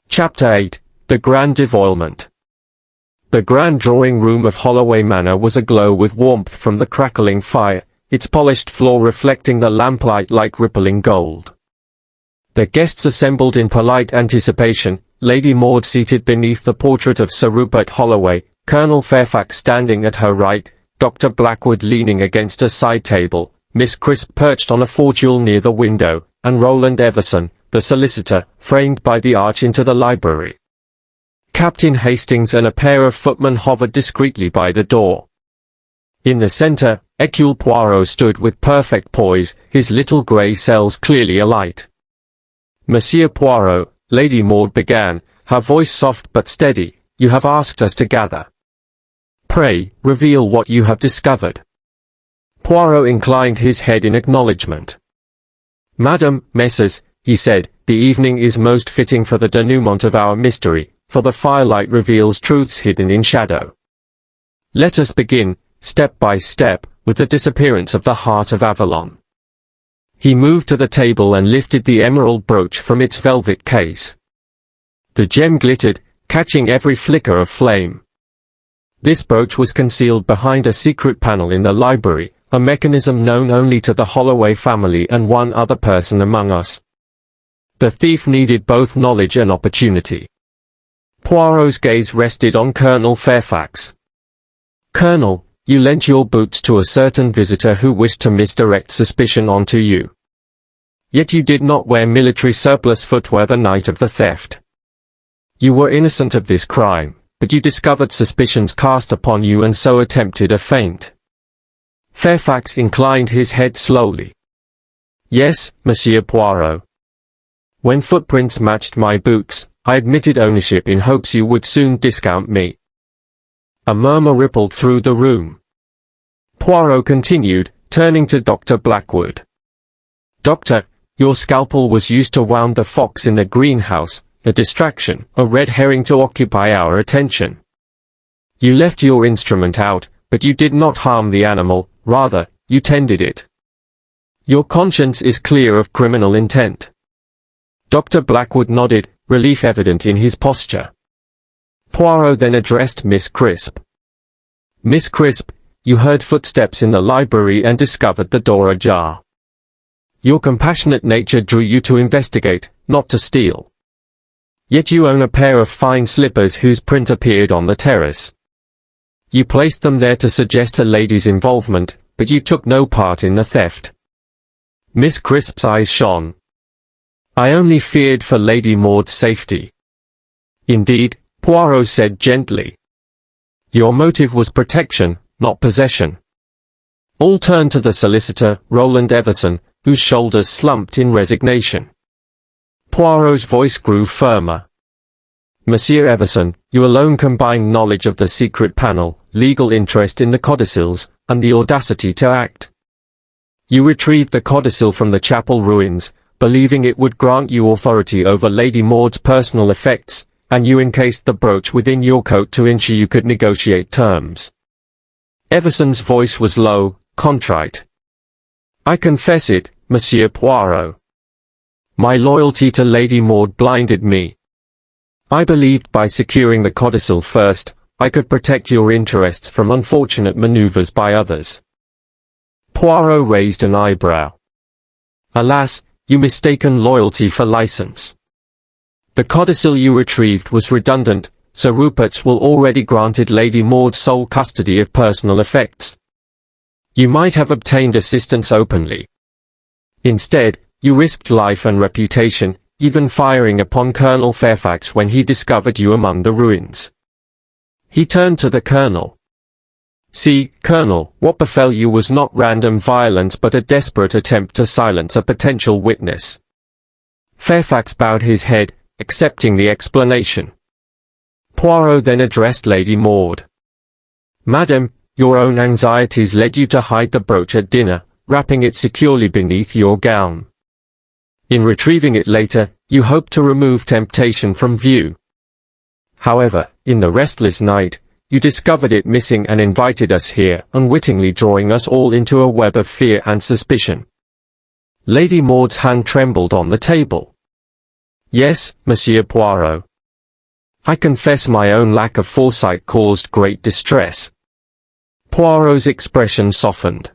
S1: Chapter 8. The Grand Devoilement. The grand drawing-room of Holloway Manor was aglow with warmth from the crackling fire, its polished floor reflecting the lamplight like rippling gold. The guests assembled in polite anticipation, Lady Maud seated beneath the portrait of Sir Rupert Holloway, Colonel Fairfax standing at her right, Dr. Blackwood leaning against a side table, Miss Crisp perched on a fauteuil near the window, and Roland Everson, the solicitor, framed by the arch into the library. Captain Hastings and a pair of footmen hovered discreetly by the door. In the centre, Hercule Poirot stood with perfect poise, his little grey cells clearly alight. Monsieur Poirot, Lady Maud began, her voice soft but steady, you have asked us to gather. Pray, reveal what you have discovered. Poirot inclined his head in acknowledgement. Madam, Messrs, he said, the evening is most fitting for the denouement of our mystery, for the firelight reveals truths hidden in shadow. Let us begin, step by step, with the disappearance of the heart of Avalon. He moved to the table and lifted the emerald brooch from its velvet case. The gem glittered, catching every flicker of flame. This brooch was concealed behind a secret panel in the library, a mechanism known only to the Holloway family and one other person among us. The thief needed both knowledge and opportunity. Poirot's gaze rested on Colonel Fairfax. Colonel, you lent your boots to a certain visitor who wished to misdirect suspicion onto you. Yet you did not wear military surplus footwear the night of the theft. You were innocent of this crime, but you discovered suspicions cast upon you and so attempted a feint. Fairfax inclined his head slowly. Yes, Monsieur Poirot. When footprints matched my boots, I admitted ownership in hopes you would soon discount me. A murmur rippled through the room. Poirot continued, turning to Dr. Blackwood. Doctor, your scalpel was used to wound the fox in the greenhouse, a distraction, a red herring to occupy our attention. You left your instrument out, but you did not harm the animal, rather, you tended it. Your conscience is clear of criminal intent." Dr. Blackwood nodded, relief evident in his posture. Poirot then addressed Miss Crisp. "Miss Crisp, you heard footsteps in the library and discovered the door ajar. Your compassionate nature drew you to investigate, not to steal. Yet you own a pair of fine slippers whose print appeared on the terrace. You placed them there to suggest a lady's involvement, but you took no part in the theft." Miss Crisp's eyes shone. "I only feared for Lady Maud's safety." "Indeed," Poirot said gently. "Your motive was protection, not possession." All turned to the solicitor, Roland Everson, whose shoulders slumped in resignation. Poirot's voice grew firmer. "Monsieur Everson, you alone combine knowledge of the secret panel, legal interest in the codicils, and the audacity to act. You retrieved the codicil from the chapel ruins, believing it would grant you authority over Lady Maud's personal effects, and you encased the brooch within your coat to ensure you could negotiate terms." Everson's voice was low, contrite. "I confess it, Monsieur Poirot. My loyalty to Lady Maud blinded me. I believed by securing the codicil first, I could protect your interests from unfortunate maneuvers by others." Poirot raised an eyebrow. "Alas, you mistaken loyalty for license. The codicil you retrieved was redundant, Sir Rupert's will already granted Lady Maud sole custody of personal effects. You might have obtained assistance openly. Instead, you risked life and reputation, even firing upon Colonel Fairfax when he discovered you among the ruins." He turned to the Colonel. "See, Colonel, what befell you was not random violence but a desperate attempt to silence a potential witness." Fairfax bowed his head, accepting the explanation. Poirot then addressed Lady Maud. "Madam, your own anxieties led you to hide the brooch at dinner, wrapping it securely beneath your gown. In retrieving it later, you hoped to remove temptation from view. However, in the restless night, you discovered it missing and invited us here, unwittingly drawing us all into a web of fear and suspicion." Lady Maud's hand trembled on the table. "Yes, Monsieur Poirot. I confess my own lack of foresight caused great distress." Poirot's expression softened.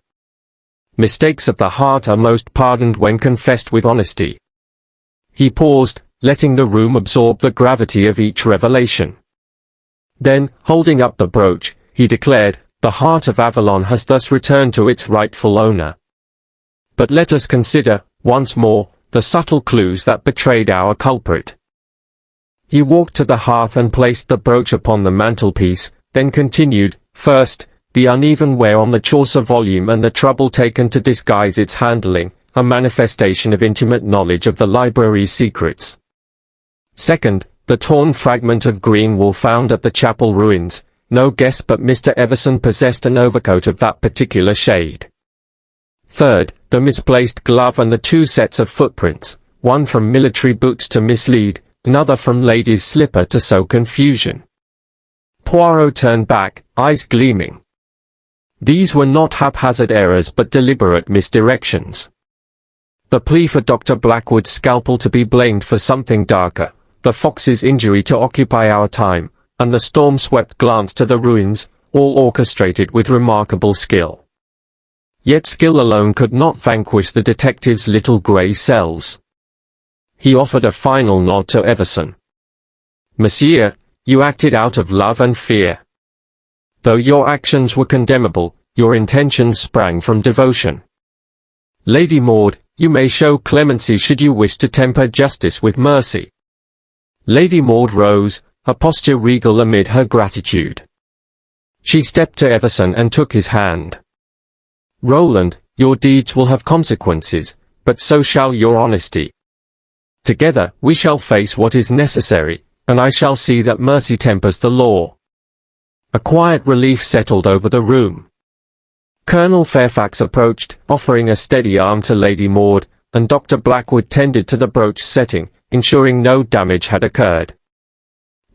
S1: "Mistakes of the heart are most pardoned when confessed with honesty." He paused, letting the room absorb the gravity of each revelation. Then, holding up the brooch, he declared, "The heart of Avalon has thus returned to its rightful owner. But let us consider, once more, the subtle clues that betrayed our culprit." He walked to the hearth and placed the brooch upon the mantelpiece, then continued, "First, the uneven wear on the Chaucer volume and the trouble taken to disguise its handling, a manifestation of intimate knowledge of the library's secrets. Second, the torn fragment of green wool found at the chapel ruins. No guess but Mr. Everson possessed an overcoat of that particular shade. Third, the misplaced glove and the two sets of footprints, one from military boots to mislead, another from lady's slipper to sow confusion." Poirot turned back, eyes gleaming. These were not haphazard errors but deliberate misdirections. The plea for Dr. Blackwood's scalpel to be blamed for something darker, the fox's injury to occupy our time, and the storm-swept glance to the ruins, all orchestrated with remarkable skill. Yet skill alone could not vanquish the detective's little grey cells. He offered a final nod to Everson. "Monsieur, you acted out of love and fear. Though your actions were condemnable, your intentions sprang from devotion. Lady Maud, you may show clemency should you wish to temper justice with mercy." Lady Maud rose, her posture regal amid her gratitude. She stepped to Everson and took his hand. "Roland, your deeds will have consequences, but so shall your honesty. Together, we shall face what is necessary, and I shall see that mercy tempers the law." A quiet relief settled over the room. Colonel Fairfax approached, offering a steady arm to Lady Maud, and Dr. Blackwood tended to the brooch setting, ensuring no damage had occurred.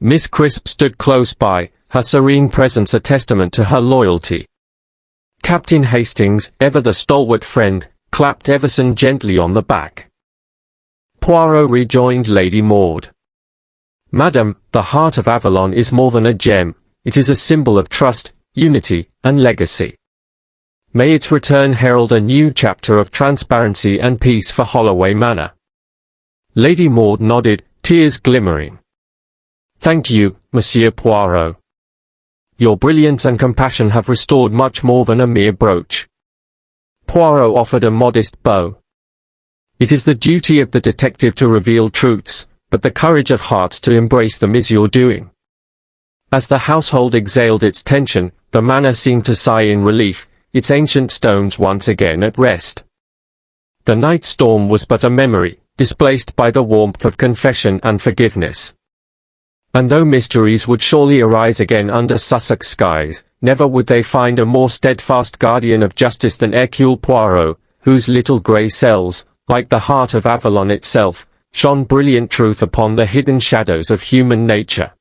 S1: Miss Crisp stood close by, her serene presence a testament to her loyalty. Captain Hastings, ever the stalwart friend, clapped Everson gently on the back. Poirot rejoined Lady Maud. "Madam, the heart of Avalon is more than a gem, it is a symbol of trust, unity, and legacy. May its return herald a new chapter of transparency and peace for Holloway Manor." Lady Maud nodded, tears glimmering. "Thank you, Monsieur Poirot. Your brilliance and compassion have restored much more than a mere brooch." Poirot offered a modest bow. "It is the duty of the detective to reveal truths, but the courage of hearts to embrace them is your doing." As the household exhaled its tension, the manor seemed to sigh in relief, its ancient stones once again at rest. The night storm was but a memory, displaced by the warmth of confession and forgiveness. And though mysteries would surely arise again under Sussex skies, never would they find a more steadfast guardian of justice than Hercule Poirot, whose little grey cells, like the heart of Avalon itself, shone brilliant truth upon the hidden shadows of human nature.